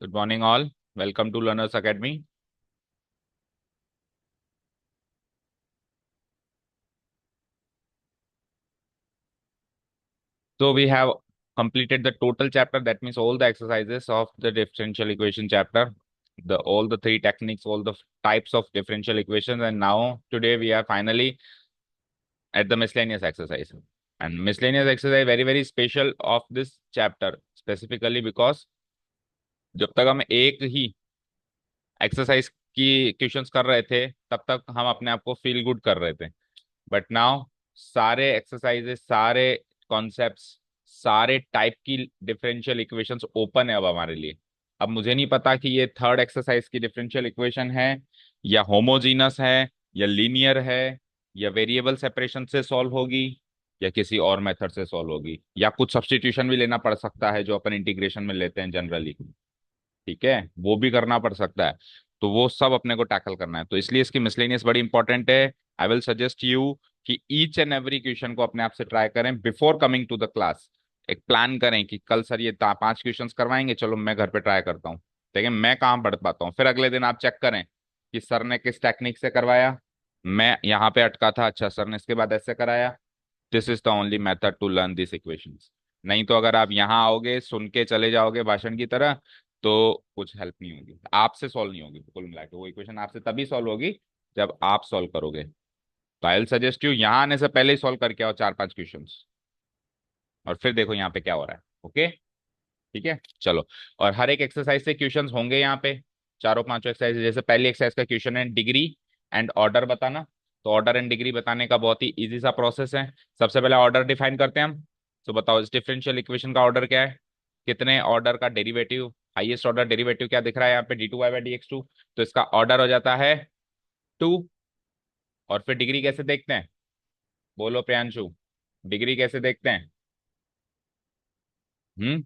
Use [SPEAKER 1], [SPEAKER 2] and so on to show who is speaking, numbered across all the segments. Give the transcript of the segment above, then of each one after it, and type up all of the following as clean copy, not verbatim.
[SPEAKER 1] Good morning, all. Welcome to Learners Academy. So we have completed the total chapter. That means all the exercises of the differential equation chapter, the all the three techniques, all the types of differential equations, and now today we are finally at the miscellaneous exercise. And miscellaneous exercise very special of this chapter specifically because जब तक हम एक ही exercise की questions कर रहे थे तब तक हम अपने आप को फील गुड कर रहे थे, बट नाउ सारे एक्सरसाइजेस, सारे कॉन्सेप्ट्स, सारे टाइप की डिफरेंशियल इक्वेशंस ओपन है अब हमारे लिए। अब मुझे नहीं पता कि ये थर्ड एक्सरसाइज की डिफरेंशियल इक्वेशन है या होमोजीनस है या लीनियर है या वेरिएबल सेपरेशन से सॉल्व होगी या किसी और मेथड से सॉल्व होगी या कुछ सब्स्टिट्यूशन भी लेना पड़ सकता है जो अपन इंटीग्रेशन में लेते हैं जनरली। ठीक है, वो भी करना पड़ सकता है। तो वो सब अपने को टैकल करना है, तो इसलिए इसकी मिसलेनियस बड़ी इंपॉर्टेंट है। आई विल सजेस्ट यू कि ईच एंड एवरी क्वेश्चन को अपने आप से ट्राई करें before coming to the class. एक प्लान करें कि कल सर ये 5 क्वेश्चंस करवाएंगे, चलो मैं घर पे ट्राई करता हूँ। देखिए मैं कहाँ पढ़ पाता हूँ, फिर अगले दिन आप चेक करें कि सर ने किस टेक्निक से करवाया, मैं यहाँ पे अटका था, अच्छा सर ने इसके बाद ऐसे कराया। This is the only method to learn this equations. नहीं तो अगर आप यहाँ आओगे सुन के चले जाओगे भाषण की तरह तो कुछ हेल्प नहीं होगी, आपसे सॉल्व नहीं होगी। कुल मिला के वो इक्वेशन आपसे तभी सॉल्व होगी जब आप सॉल्व करोगे। तो आई विल सजेस्ट यू यहाँ आने से पहले ही सॉल्व करके आओ 4-5 क्वेश्चंस और फिर देखो यहाँ पे क्या हो रहा है। ओके, ठीक है, चलो। और हर एक एक्सरसाइज से क्वेश्चंस होंगे यहाँ पे, चारों पांचों एक्सरसाइज। जैसे पहली एक्सरसाइज का क्वेश्चन है डिग्री एंड ऑर्डर बताना। तो ऑर्डर एंड डिग्री बताने का बहुत ही इजी सा प्रोसेस है। सबसे पहले ऑर्डर डिफाइन करते हैं हम। तो बताओ इस डिफरेंशियल इक्वेशन का ऑर्डर क्या है, कितने ऑर्डर का डेरिवेटिव, हाईएस्ट ऑर्डर डेरिवेटिव क्या दिख रहा है यहाँ पे, d2y/dx2। तो इसका ऑर्डर हो जाता है 2। और फिर डिग्री कैसे देखते हैं, बोलो प्रियांशु, डिग्री कैसे देखते हैं? हम्म,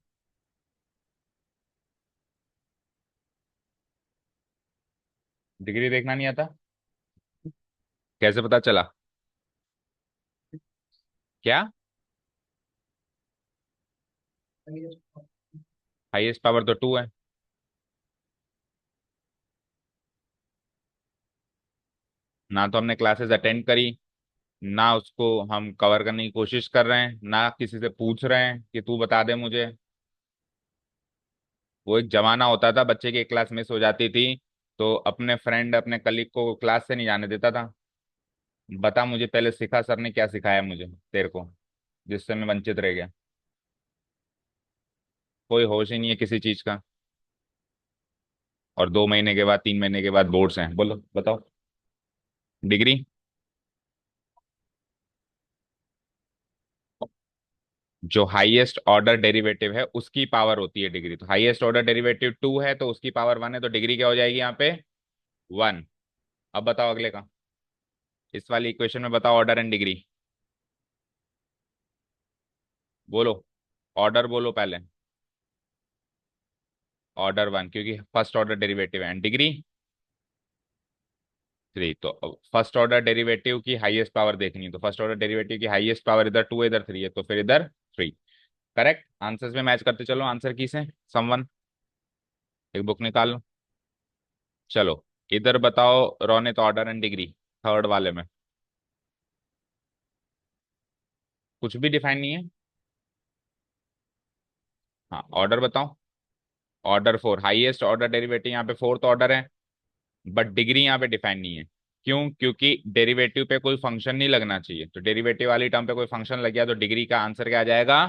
[SPEAKER 1] डिग्री देखना नहीं आता? कैसे पता चला? क्या? हाईएस्ट पावर तो 2 है। ना तो हमने क्लासेस अटेंड करी, ना उसको हम कवर करने की कोशिश कर रहे हैं, ना किसी से पूछ रहे हैं कि तू बता दे मुझे। वो एक जमाना होता था बच्चे की एक क्लास मिस हो जाती थी तो अपने फ्रेंड अपने कलीग को क्लास से नहीं जाने देता था। बता मुझे पहले सिखा सर ने क्या सिखाया मुझे तेरे को जिससे मैं वंचित रह गया। कोई होश ही नहीं है किसी चीज का। और 2 महीने के बाद 3 महीने के बाद बोर्ड्स हैं, बोलो बताओ। डिग्री, जो हाईएस्ट ऑर्डर डेरिवेटिव है उसकी पावर होती है डिग्री। तो हाईएस्ट ऑर्डर डेरिवेटिव 2 है तो उसकी पावर 1 है, तो डिग्री क्या हो जाएगी यहाँ पे? 1। अब बताओ अगले का, इस वाली इक्वेशन में बताओ ऑर्डर एंड डिग्री। बोलो, ऑर्डर बोलो पहले। ऑर्डर 1 क्योंकि फर्स्ट ऑर्डर डेरिवेटिव है, एंड डिग्री 3। तो फर्स्ट ऑर्डर डेरिवेटिव की हाईएस्ट पावर देखनी है, तो फर्स्ट ऑर्डर डेरिवेटिव की हाईएस्ट पावर इधर 2 है इधर 3 है, तो फिर इधर 3। करेक्ट आंसर्स में मैच करते चलो, आंसर की से समवन एक बुक निकाल लो। चलो इधर बताओ Ronit, order and degree third वाले में कुछ भी डिफाइन नहीं है। हाँ ऑर्डर बताओ। ऑर्डर 4, हाईएस्ट ऑर्डर डेरिवेटिव यहाँ पे फोर्थ ऑर्डर है, बट डिग्री यहाँ पे डिफाइन नहीं है। क्यों? क्योंकि डेरिवेटिव पे कोई फंक्शन नहीं लगना चाहिए, तो डेरिवेटिव वाली टर्म पे कोई फंक्शन लग गया तो डिग्री का आंसर क्या आ जाएगा?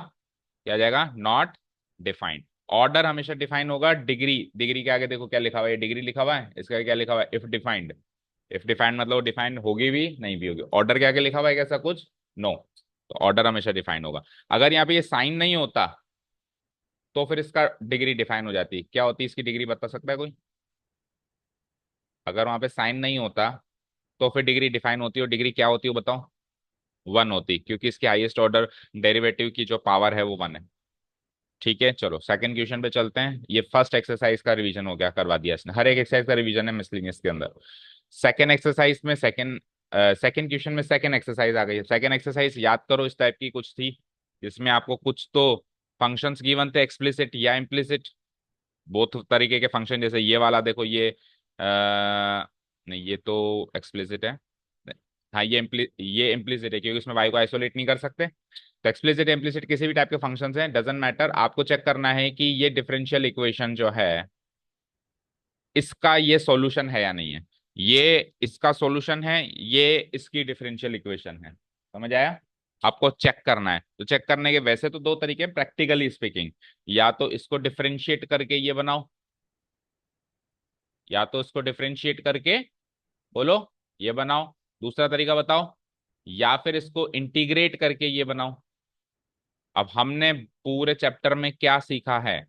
[SPEAKER 1] क्या आ जाएगा? Not defined. ऑर्डर हमेशा डिफाइन होगा, डिग्री, डिग्री के आगे देखो क्या लिखा हुआ है, डिग्री लिखा हुआ है, इसका क्या लिखा हुआ है? If defined. इफ डिफाइंड मतलब डिफाइंड होगी भी नहीं भी होगी। ऑर्डर के आगे लिखा हुआ है कैसा कुछ? नो। तो ऑर्डर हमेशा डिफाइन होगा। अगर यहाँ पे ये साइन नहीं होता तो फिर इसका डिग्री डिफाइन हो जाती। क्या होती है इसकी डिग्री, बता सकता है कोई? अगर वहां पे साइन नहीं होता तो फिर डिग्री डिफाइन होती है, और डिग्री क्या होती है वो बताओ? 1 होती, क्योंकि इसके हाईएस्ट ऑर्डर डेरिवेटिव की जो पावर है वो 1 है। ठीक है, चलो सेकंड क्वेश्चन पे चलते हैं। ये फर्स्ट एक्सरसाइज का रिवीजन हो गया, करवा दिया इसने, हर एक एक्सरसाइज का रिवीजन है मिसलिनियस के अंदर। सेकंड एक्सरसाइज में सेकंड क्वेश्चन में सेकंड एक्सरसाइज आ गई है। सेकंड एक्सरसाइज याद करो इस टाइप की कुछ थी जिसमें आपको कुछ तो फंक्शंस गिवन थे, एक्सप्लिसिट या इम्प्लिसिट। बोथ तरीके के फंक्शन, जैसे ये वाला देखो, नहीं ये तो एक्सप्लिसिट है। हाँ ये इम्प्लिसिट है, क्योंकि इसमें वाई को आइसोलेट नहीं कर सकते। तो एक्सप्लिसिट इम्प्लिसिट किसी भी टाइप के फंक्शन हैं, डजेंट मैटर, आपको चेक करना है कि ये डिफरेंशियल इक्वेशन जो है इसका ये सॉल्यूशन है या नहीं है। ये इसका सॉल्यूशन है, ये इसकी डिफरेंशियल इक्वेशन है। समझ आया? आपको चेक करना है, तो चेक करने के वैसे तो दो तरीके हैं प्रैक्टिकली स्पीकिंग। या तो इसको डिफरेंशिएट करके ये बनाओ, या तो इसको डिफरेंशिएट करके बोलो ये बनाओ। दूसरा तरीका बताओ, या फिर इसको इंटीग्रेट करके ये बनाओ। अब हमने पूरे चैप्टर में क्या सीखा है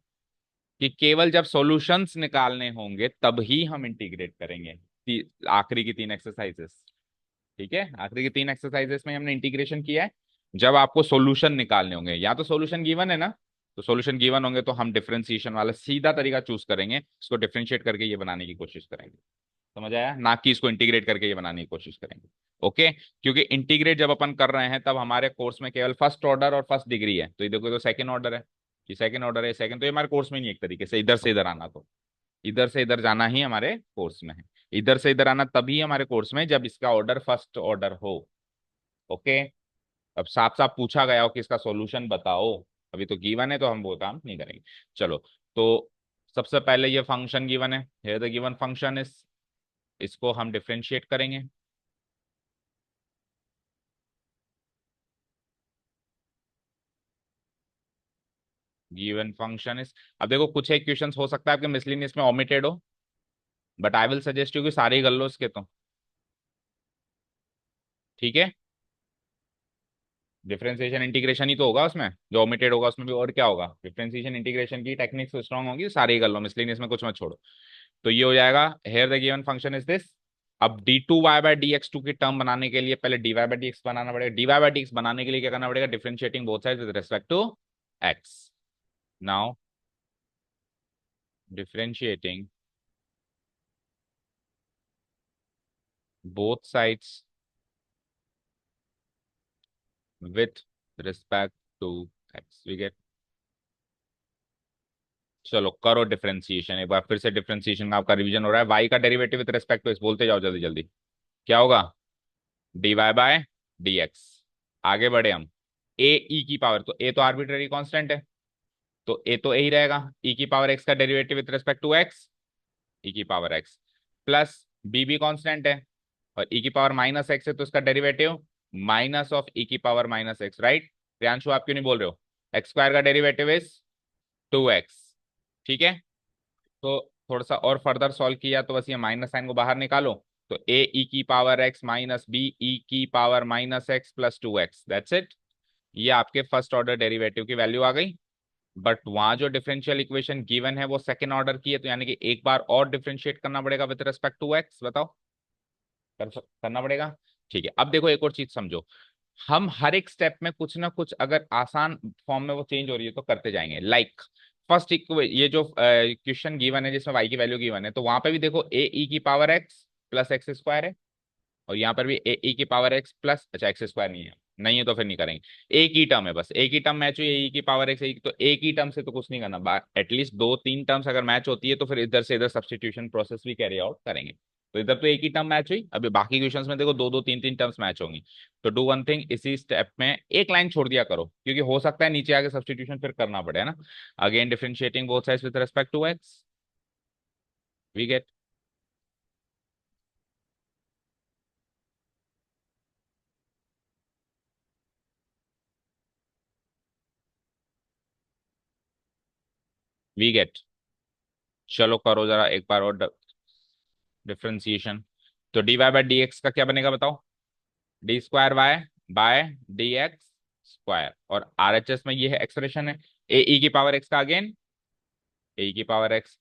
[SPEAKER 1] कि केवल जब सॉल्यूशंस निकालने होंगे तब ही हम इंटीग्रेट करेंगे। आखिरी की तीन एक्सरसाइजेस, ठीक है, आखिरी की तीन एक्सरसाइजेस में हमने इंटीग्रेशन किया है। जब आपको सॉल्यूशन निकालने होंगे, या तो सॉल्यूशन गिवन है ना, तो सॉल्यूशन गिवन होंगे तो हम डिफरेंशिएशन वाला सीधा तरीका चूज करेंगे, इसको डिफरेंशिएट करके ये बनाने की कोशिश करेंगे। समझ आया? ना कि इसको इंटीग्रेट करके ये बनाने की कोशिश करेंगे। ओके, क्योंकि इंटीग्रेट जब अपन कर रहे हैं तब हमारे कोर्स में केवल फर्स्ट ऑर्डर और फर्स्ट डिग्री है, तो ये देखो तो सेकंड ऑर्डर है, ये सेकंड ऑर्डर है, सेकंड, तो ये हमारे कोर्स में नहीं है, एक तरीके से इधर से इधर आना, तो इधर से इधर जाना ही हमारे कोर्स में है। इधर से इधर आना तभी हमारे कोर्स में जब इसका ऑर्डर फर्स्ट ऑर्डर हो। ओके, अब साफ साफ पूछा गया हो कि इसका सॉल्यूशन बताओ, अभी तो गिवन है तो हम वो काम नहीं करेंगे। चलो, तो सबसे पहले ये फंक्शन गिवन है, here the given function is, इसको हम डिफरेंशिएट करेंगे। गिवन फंक्शन इज, अब देखो कुछ एक क्वेश्चंस हो सकता है आपके मिसलिनियस में ओमिटेड हो, but I will suggest you कि सारे ही कर लो इसके तो। ठीक है, डिफरेंशिएशन इंटीग्रेशन ही तो होगा उसमें, जो ओमिटेड होगा उसमें भी और क्या होगा, डिफरेंशिएशन इंटीग्रेशन की टेक्निक्स स्ट्रांग होगी, सारे ही कर लो, मिसलिनियस में कुछ मत छोड़ो। तो ये हो जाएगा, here the given function is this. अब D two Y by D X two की टर्म बनाने के लिए पहले D Y by D X बनाना पड़ेगा। D Y by D X बनाने के लिए क्या करना पड़ेगा, differentiating both side with respect to x. Now differentiating both sides with respect to x, we get. चलो करो डिफरेंशिएशन एक बार फिर से, डिफरेंशिएशन का आपका रिवीजन हो रहा है। वाई का derivative with respect to x, बोलते जाओ जल्दी जल्दी। क्या होगा, d y by d x. आगे बढ़े हम, ए ई की पावर, तो ए तो आर्बिट्ररी कांस्टेंट है, तो ए तो ए ही रहेगा, ई की पावर एक्स का derivative with respect to X, E की पावर एक्स, प्लस बी भी कांस्टेंट है, और ई की पावर माइनस एक्स है तो इसका डेरिवेटिव माइनस ऑफ ई की power minus x, right. Priyanshu आप क्यों नहीं बोल रहे हो, एक्स स्क्वायर का डेरिवेटिव इज 2x। ठीक है, तो थोड़ा सा और फर्दर सॉल्व किया तो बस ये माइनस साइन को बाहर निकालो, तो ए ई की power x minus B E की power minus x plus 2x, that's it. ये आपके फर्स्ट ऑर्डर डेरिवेटिव की वैल्यू आ गई। बट वहां जो डिफरेंशियल इक्वेशन गिवन है वो सेकंड ऑर्डर की है, तो यानी कि एक बार और डिफरेंशिएट करना पड़ेगा विद रिस्पेक्ट टू एक्स। बताओ, करना पड़ेगा। ठीक है, अब देखो एक और चीज समझो, हम हर एक स्टेप में कुछ ना कुछ अगर आसान फॉर्म में वो चेंज हो रही है तो करते जाएंगे। लाइक फर्स्ट ये जो क्वेश्चन गिवन है जिसमें वाई की वैल्यू गिवन है, तो वहां पे भी देखो ए ई की power x plus x square है, और यहाँ पर भी ए ई की पावर एक्स प्लस, अच्छा एक्स स्क्वायर नहीं है, नहीं है तो फिर नहीं करेंगे। एक ही टर्म है, बस एक ही टर्म मैच हुई, ए ई की पावर एक्स, तो एक ही टर्म से तो कुछ नहीं करना, एटलीस्ट दो तीन टर्म्स अगर मैच होती है तो फिर इधर से इधर सब्सटीट्यूशन प्रोसेस भी कैरी आउट करेंगे। तो इधर तो एक ही टर्म मैच हुई, अभी बाकी क्वेश्चंस में देखो दो दो तीन तीन टर्म्स मैच होंगी। तो डू वन थिंग, इसी स्टेप में एक लाइन छोड़ दिया करो, क्योंकि हो सकता है नीचे आके सब्सटीट्यूशन फिर करना पड़े, है ना। Again differentiating both sides with respect to x, we get, we get. चलो करो जरा एक बार और डिफरेंशिएशन। तो d Y by D x का क्या बनेगा बताओ, d square y by d x square, और आर एच एस में ये है एक्सप्रेशन है, ए ई की पावर एक्स का अगेन ए की पावर एक्स।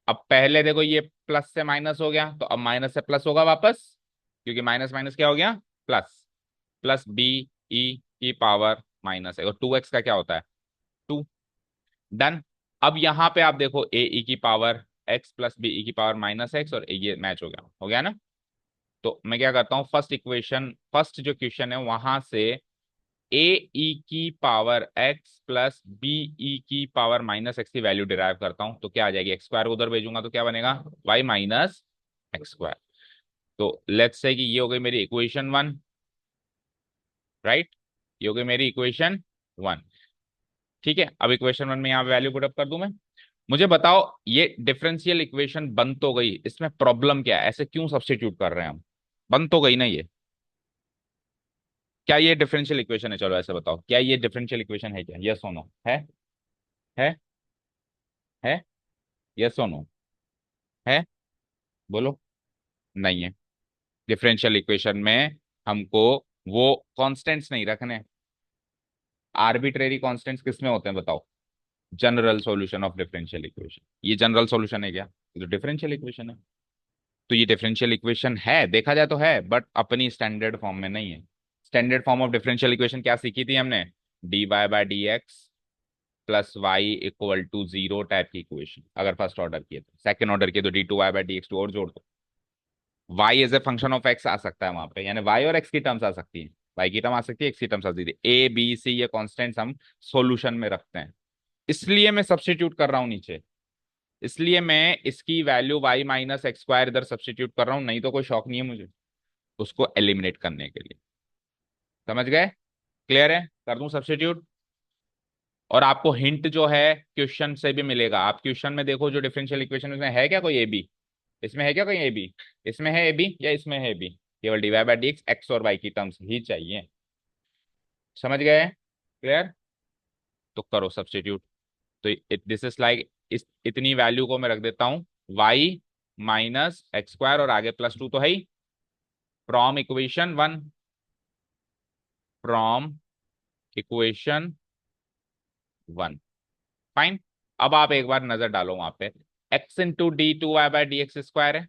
[SPEAKER 1] अब पहले देखो ये प्लस से माइनस हो गया, तो अब माइनस से प्लस होगा वापस, क्योंकि माइनस माइनस क्या हो गया, प्लस, प्लस बी ई की पावर माइनस है, और 2x का क्या होता है, 2। डन। अब यहां पे आप देखो ए ई की पावर एक्स प्लस बी ई की पावर माइनस एक्स, और ये मैच हो गया ना। तो मैं क्या करता हूँ, फर्स्ट इक्वेशन, फर्स्ट जो क्वेश्चन है वहां से ए ई की पावर एक्स प्लस बी ई की पावर माइनस एक्स की वैल्यू डिराइव करता हूं तो क्या आ जाएगी, एक्स स्क्वायर को उधर भेजूंगा तो क्या बनेगा, वाई माइनस एक्स स्क्वायर। तो लेट्स से कि ये हो गई मेरी इक्वेशन वन, राइट, ये हो गई मेरी इक्वेशन वन। ठीक है, अब इक्वेशन वन में यहाँ वैल्यू पुट अप कर दूं मैं। मुझे बताओ ये डिफरेंशियल इक्वेशन बन तो गई, इसमें प्रॉब्लम क्या है, ऐसे क्यों सब्स्टिट्यूट कर रहे हैं हम, बन तो गई ना ये। क्या ये डिफरेंशियल इक्वेशन है, चलो ऐसे बताओ, क्या ये डिफरेंशियल इक्वेशन है क्या, यस और नो है है, यस और नो है, बोलो। नहीं है। डिफरेंशियल इक्वेशन में हमको वो कांस्टेंट्स नहीं रखने। आर्बिट्रेरी कांस्टेंट्स किसमें होते हैं बताओ, general solution of differential equation. ये जनरल सॉल्यूशन है क्या, ये तो डिफरेंशियल इक्वेशन है। तो ये डिफरेंशियल इक्वेशन है, देखा जाए तो है, बट अपनी स्टैंडर्ड फॉर्म में नहीं है। Standard form of differential equation क्या सीखी थी हमने, D Y by D x plus Y equal to zero type की इक्वेशन। अगर फर्स्ट ऑर्डर किए तो, सेकंड ऑर्डर किए तो D two Y by D X two और जोड़ दो, Y as A function of X आ सकता है वहां पे, यानी वाई और एक्स की टर्म्स आ सकती है, वाई की टर्म आ सकती है, एक्स की टर्म्स आ सकती है, ए बी सी ये कॉन्स्टेंट्स हम सॉल्यूशन में रखते हैं। इसलिए मैं सब्स्टिट्यूट कर रहा हूं नीचे, इसलिए मैं इसकी value y minus x square इधर सब्स्टिट्यूट कर रहा हूं, नहीं तो कोई शौक नहीं है मुझे उसको एलिमिनेट करने के लिए। समझ गए, क्लियर है, कर दूं सब्स्टिट्यूट। और आपको हिंट जो है क्वेश्चन से भी मिलेगा, आप क्वेश्चन में देखो जो डिफरेंशियल इक्वेशन में है क्या कोई ए बी, इसमें है क्या कोई ए बी, इसमें है ए बी या इसमें है ए बी, केवल d Y by D x x और वाई की टर्म्स ही चाहिए। समझ गए, क्लियर। तो करो सब्स्टिट्यूट। तो दिस इज लाइक, इस इतनी वैल्यू को मैं रख देता हूं वाई माइनस एक्स स्क्वायर और आगे प्लस टू तो है ही, from equation one, from equation one, fine. अब आप एक बार नजर डालो वहां पे, x into d two Y by D x square है,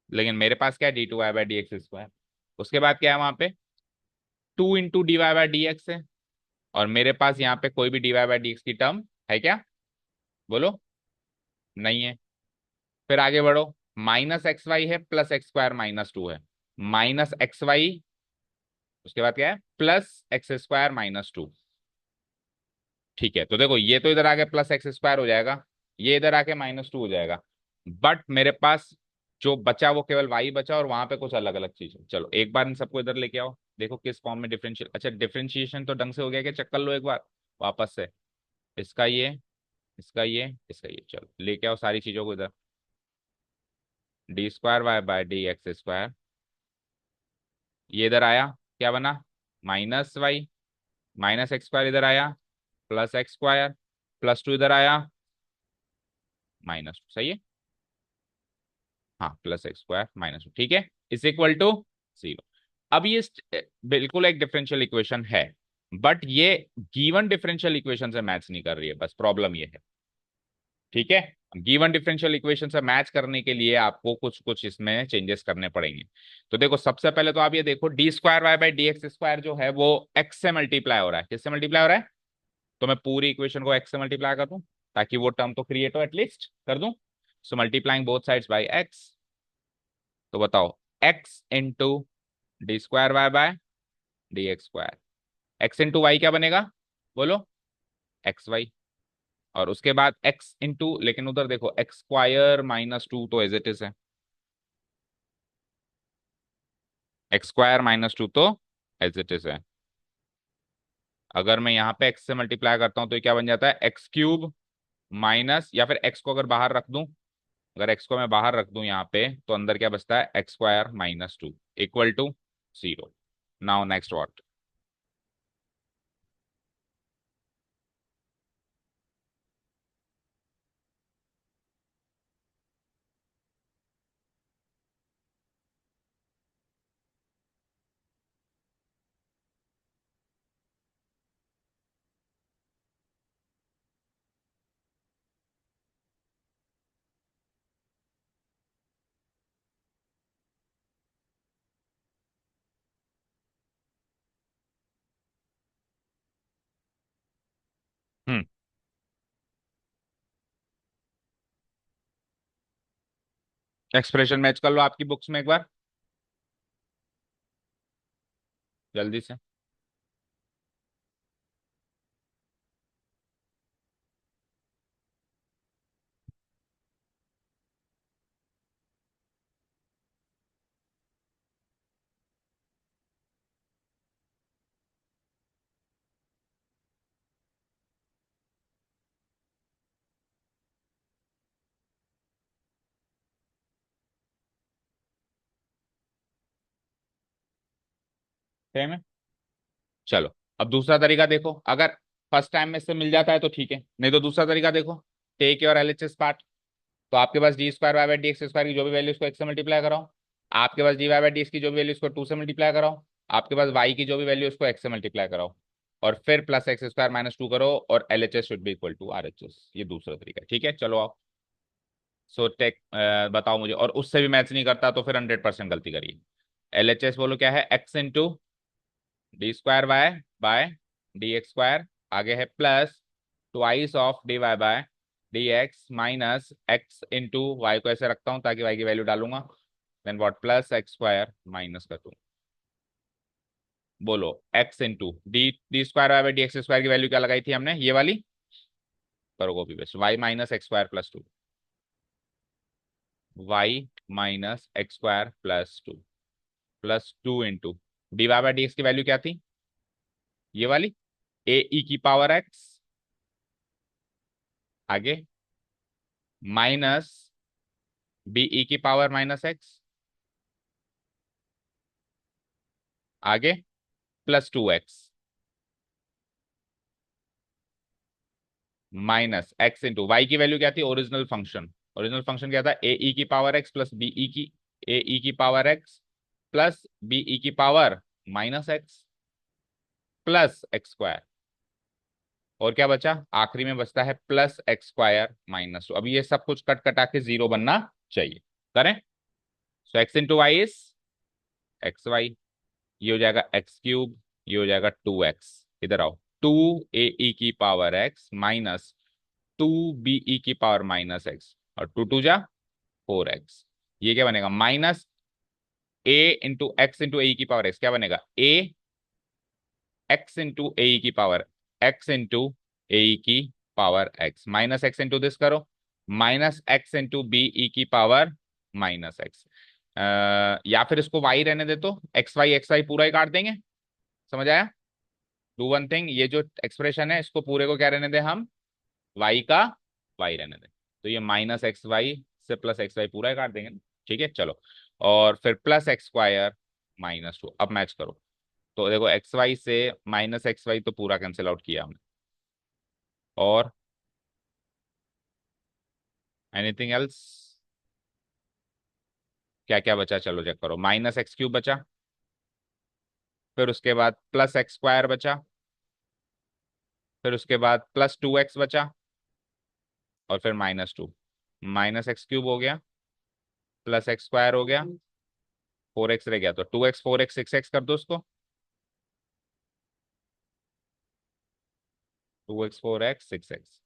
[SPEAKER 1] लेकिन मेरे पास क्या है, d two Y by D x square. उसके बाद क्या है वहां पे, two into d Y by D x है, और मेरे पास यहाँ पे कोई भी d Y by D x की टर्म है क्या, बोलो, नहीं है। फिर आगे बढ़ो, माइनस एक्स वाई है plus x square minus to है, माइनस एक्स वाई, उसके बाद क्या है plus x square minus two. ठीक है, तो देखो ये तो इधर आके प्लस एक्स स्क्वायर हो जाएगा, ये इधर आके माइनस टू हो जाएगा, बट मेरे पास जो बचा वो केवल वाई बचा, और वहां पे कुछ अलग अलग चीज है। चलो एक बार इन सबको इधर लेके आओ, देखो किस फॉर्म में डिफरेंशियल, अच्छा डिफरेंशिएशन तो ढंग से हो गया क्या, चेक कर लो एक बार वापस से। इसका ये, इसका ये, इसका ये, चलो लेके आओ सारी चीजों को इधर। D square y by d x square, ये इधर आया, क्या बना, minus y, minus x square इधर आया, plus x square, plus two इधर आया, माइनस टू, सही है, हाँ plus x square minus two, ठीक है, इज इक्वल टू जीरो। अब ये बिल्कुल एक डिफरेंशियल इक्वेशन है, बट ये गिवन डिफरेंशियल इक्वेशन से मैच नहीं कर रही है, बस प्रॉब्लम ये है। ठीक है, गिवन डिफरेंशियल इक्वेशन से मैच करने के लिए आपको कुछ कुछ इसमें चेंजेस करने पड़ेंगे। तो देखो सबसे पहले तो आप ये देखो, d square y by D x square जो है वो एक्स से मल्टीप्लाई हो रहा है, किससे मल्टीप्लाई हो रहा है, तो मैं पूरी इक्वेशन को एक्स से मल्टीप्लाई कर दूं ताकि वो टर्म तो क्रिएट हो, एटलीस्ट कर दूं। So multiplying both sides by x, तो बताओ x into d square y by d x square, x into y क्या बनेगा, बोलो, एक्स वाई। और उसके बाद एक्स इंटू, लेकिन उधर देखो एक्स स्क्वायर माइनस टू तो एज इट इज है, एक्स स्क्वायर माइनस टू तो एज इट इज है। अगर मैं यहाँ पे एक्स से मल्टीप्लाई करता हूँ तो ये क्या बन जाता है, एक्स क्यूब माइनस, या फिर एक्स को अगर बाहर रख दूं, अगर एक्स को मैं बाहर रख दूं यहाँ पे तो अंदर क्या बचता है, x square minus two equal to zero. Now next what. Hmm, expression match कर लो आपकी बुक्स में एक बार जल्दी से। सेम है। चलो, अब दूसरा तरीका देखो, अगर फर्स्ट टाइम में से मिल जाता है तो ठीक है, नहीं तो दूसरा तरीका देखो, टेक योर एलएचएस पार्ट। तो आपके पास d square y by D x square की जो भी वैल्यू उसको एक से मल्टीप्लाई कराओ, आपके पास d Y by D x की जो भी वैल्यू उसको टू से मल्टीप्लाई कराओ, आपके पास वाई की जो भी वैल्यू उसको एक्स से मल्टीप्लाई कराओ, और फिर plus x square minus two करो, और LHS should be equal to RHS. ये दूसरा तरीका है, ठीक है। चलो आओ, सो टेक बताओ मुझे, और उससे भी मैच नहीं करता तो फिर 100% गलती करिए। एलएचएस बोलो क्या है, x into d square y by d x square, आगे है plus twice of d y by d x minus x into y को ऐसे रखता हूं ताकि वाई की वैल्यू डालूंगा, then what, plus x square minus का टू। बोलो, x into d d square y by D x square की वैल्यू क्या लगाई थी हमने, ये वाली, करो copy paste, y minus x square plus two, y minus x square plus two into d Y by D x की value क्या थी, ये वाली, ए ई की पावर एक्स, आगे माइनस बी ई की पावर माइनस एक्स, आगे plus two x minus x into y की वैल्यू क्या थी, ओरिजिनल फंक्शन, ओरिजिनल फंक्शन क्या था, ए ई की पावर एक्स प्लस बी ई की, ए ई की पावर एक्स प्लस बी ई की power minus x plus x square, और क्या बचा, आखिरी में बचता है plus x square minus two. अब ये सब कुछ कट कटा के जीरो बनना चाहिए, करें। So x into y is x y, ये हो जाएगा एक्स क्यूब, ये हो जाएगा टू एक्स, इधर आओ, टू ए ई की power x minus two b ई की पावर माइनस एक्स, और टू टू जा फोर एक्स, ये क्या बनेगा, minus a into x into a की पावर एक्स, क्या बनेगा, ए एक्स इंटू ए की पावर एक्स इंटू ए की power x minus x into this करो, माइनस एक्स इंटू बी ई की पावर माइनस एक्स, या फिर इसको वाई रहने दे, तो एक्स वाई पूरा ही काट देंगे, समझ आया। डू वन थिंग, ये जो एक्सप्रेशन है इसको पूरे को क्या रहने दे हम, वाई का वाई रहने दे, तो ये माइनस एक्स वाई से प्लस एक्स वाई पूरा ही काट देंगे ना? ठीक है, चलो, और फिर plus x square minus two, अब मैच करो, तो देखो एक्स वाई से माइनस एक्स वाई तो पूरा कैंसिल आउट किया हमने, और एनीथिंग एल्स, क्या क्या बचा, चलो चेक करो, माइनस एक्स क्यूब बचा, फिर उसके बाद प्लस एक्स स्क्वायर बचा, फिर उसके बाद प्लस टू एक्स बचा, और फिर minus two, minus x cube हो गया, प्लस एक्स स्क्वायर हो गया, फोर एक्स रह गया, तो two x four x six x कर दो उसको, two x four x six x,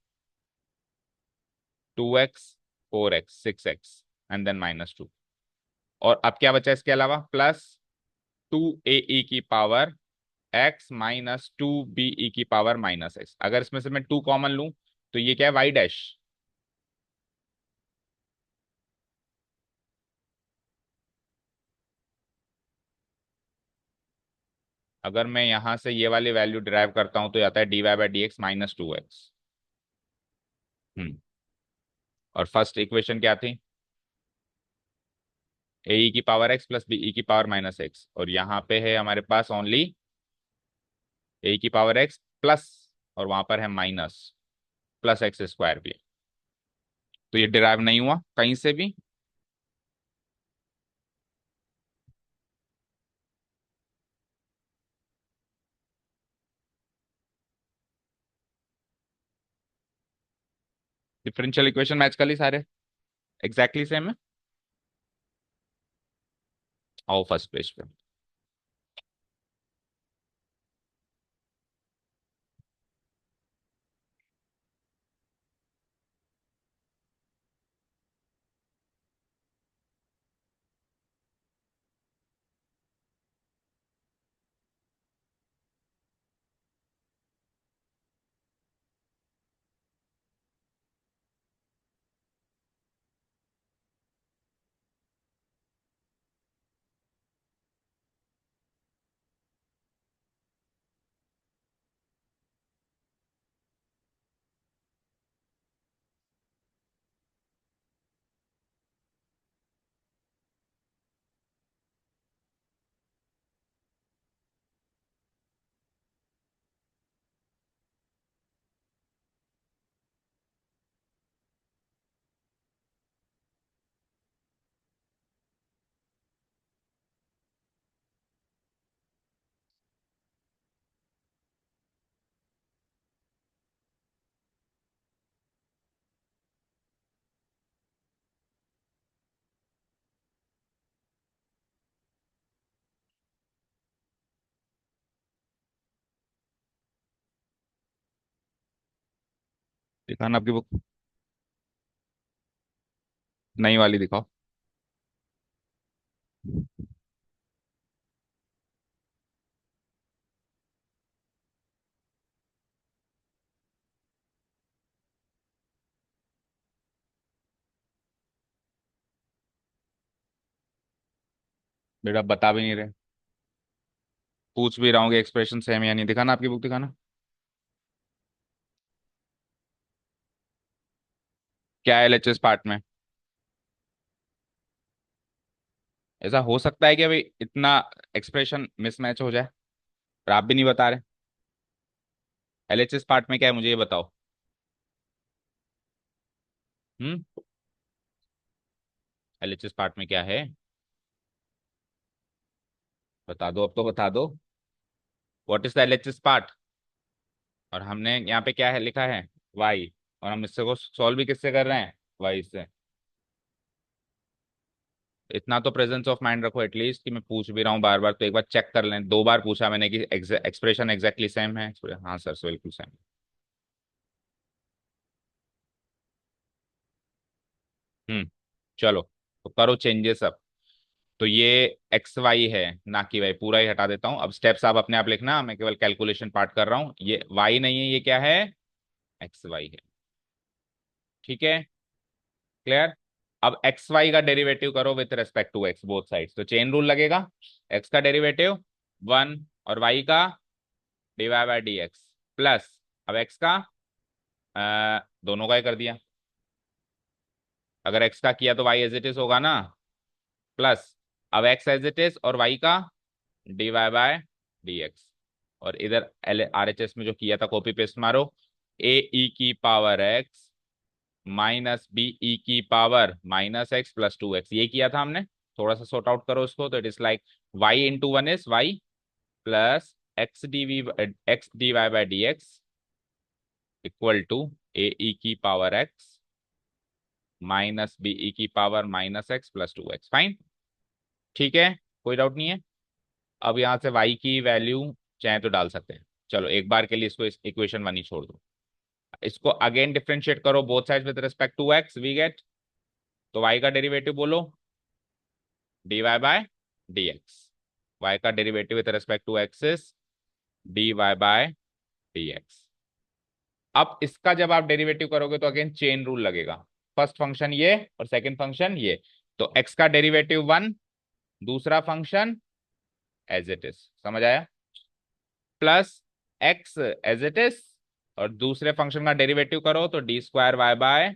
[SPEAKER 1] two x four x six x and then minus two, और अब क्या बचा इसके अलावा, प्लस टू ए ई की power x minus two b ई की पावर माइनस एक्स, अगर इसमें से मैं टू कॉमन लूं तो ये क्या है, वाई डैश, अगर मैं यहां से ये वाली वैल्यू डिराइव करता हूं तो आता है d Y by D x minus two x. Hmm, और फर्स्ट इक्वेशन क्या थी, ए ई की पावर एक्स प्लस बी ई की पावर माइनस एक्स, और यहाँ पे है हमारे पास ओनली ए की पावर एक्स प्लस, और वहां पर है माइनस प्लस एक्स स्क्वायर भी, तो ये डिराइव नहीं हुआ कहीं से भी। डिफरेंशियल इक्वेशन मैच कर ली सारे, एग्जैक्टली सेम है। आओ फर्स्ट पेज पे, दिखाना आपकी बुक, नई वाली दिखाओ। बेटा बता भी नहीं रहे, पूछ भी रहा हूँ कि एक्सप्रेशन सेम या नहीं। दिखाना आपकी बुक, दिखाना। क्या है एलएचएस पार्ट में? ऐसा हो सकता है कि अभी इतना एक्सप्रेशन मिसमैच हो जाए और आप भी नहीं बता रहे। एलएचएस पार्ट में क्या है मुझे ये बताओ। हम्म। एलएचएस पार्ट में क्या है? बता दो, अब तो बता दो। What is the LHS part? और हमने यहाँ पे क्या है लिखा है? वाई। और हम इससे को सॉल्व भी किससे कर रहे हैं? वाई से। इतना तो प्रेजेंस ऑफ माइंड रखो एटलीस्ट कि मैं पूछ भी रहा हूँ बार बार तो एक बार चेक कर लें। दो बार पूछा मैंने कि एक्सप्रेशन एग्जैक्टली सेम है। हाँ सर, बिल्कुल सेम। चलो, तो करो चेंजेस अब। तो ये एक्स वाई है ना कि वाई, पूरा ही हटा देता हूँ। अब स्टेप्स आप अपने आप लिखना, मैं केवल कैलकुलेशन पार्ट कर रहा हूँ। ये वाई नहीं है, ये क्या है? एक्स वाई है। ठीक है, क्लियर। अब एक्स वाई का डेरिवेटिव करो with respect to x, both sides. तो चेन रूल लगेगा। एक्स का डेरिवेटिव 1, और वाई का d y by d x plus. अब एक्स का दोनों का ही कर दिया। अगर एक्स का किया तो वाई एज इट इज होगा ना, प्लस। अब एक्स एज इट इज और वाई का d y by d x. और इधर एल आर एच एस में जो किया था कॉपी पेस्ट मारो। ए ई की power x minus B E की power minus x plus 2x, ये किया था हमने। थोड़ा सा सॉर्ट आउट करो इसको, तो it is like y into one is y plus x d v x d Y by D x equal to a ई की power x minus B E की power minus x plus 2x। Fine, ठीक है, कोई doubt नहीं है। अब यहाँ से y की वैल्यू चाहे तो डाल सकते हैं। चलो एक बार के लिए इसको इस इक्वेशन वन ही छोड़ दो। इसको अगेन डिफरेंशिएट करो both side with respect to x, we get. तो y का डेरिवेटिव बोलो, d y by d x. Y का derivative with respect to x is d y by d x. अब इसका जब आप डेरिवेटिव करोगे तो अगेन चेन रूल लगेगा। फर्स्ट फंक्शन ये और सेकंड फंक्शन ये। तो x का डेरिवेटिव 1, दूसरा फंक्शन एज इट इज, समझ आया? Plus x as it is, और दूसरे फंक्शन का डेरिवेटिव करो तो d square y by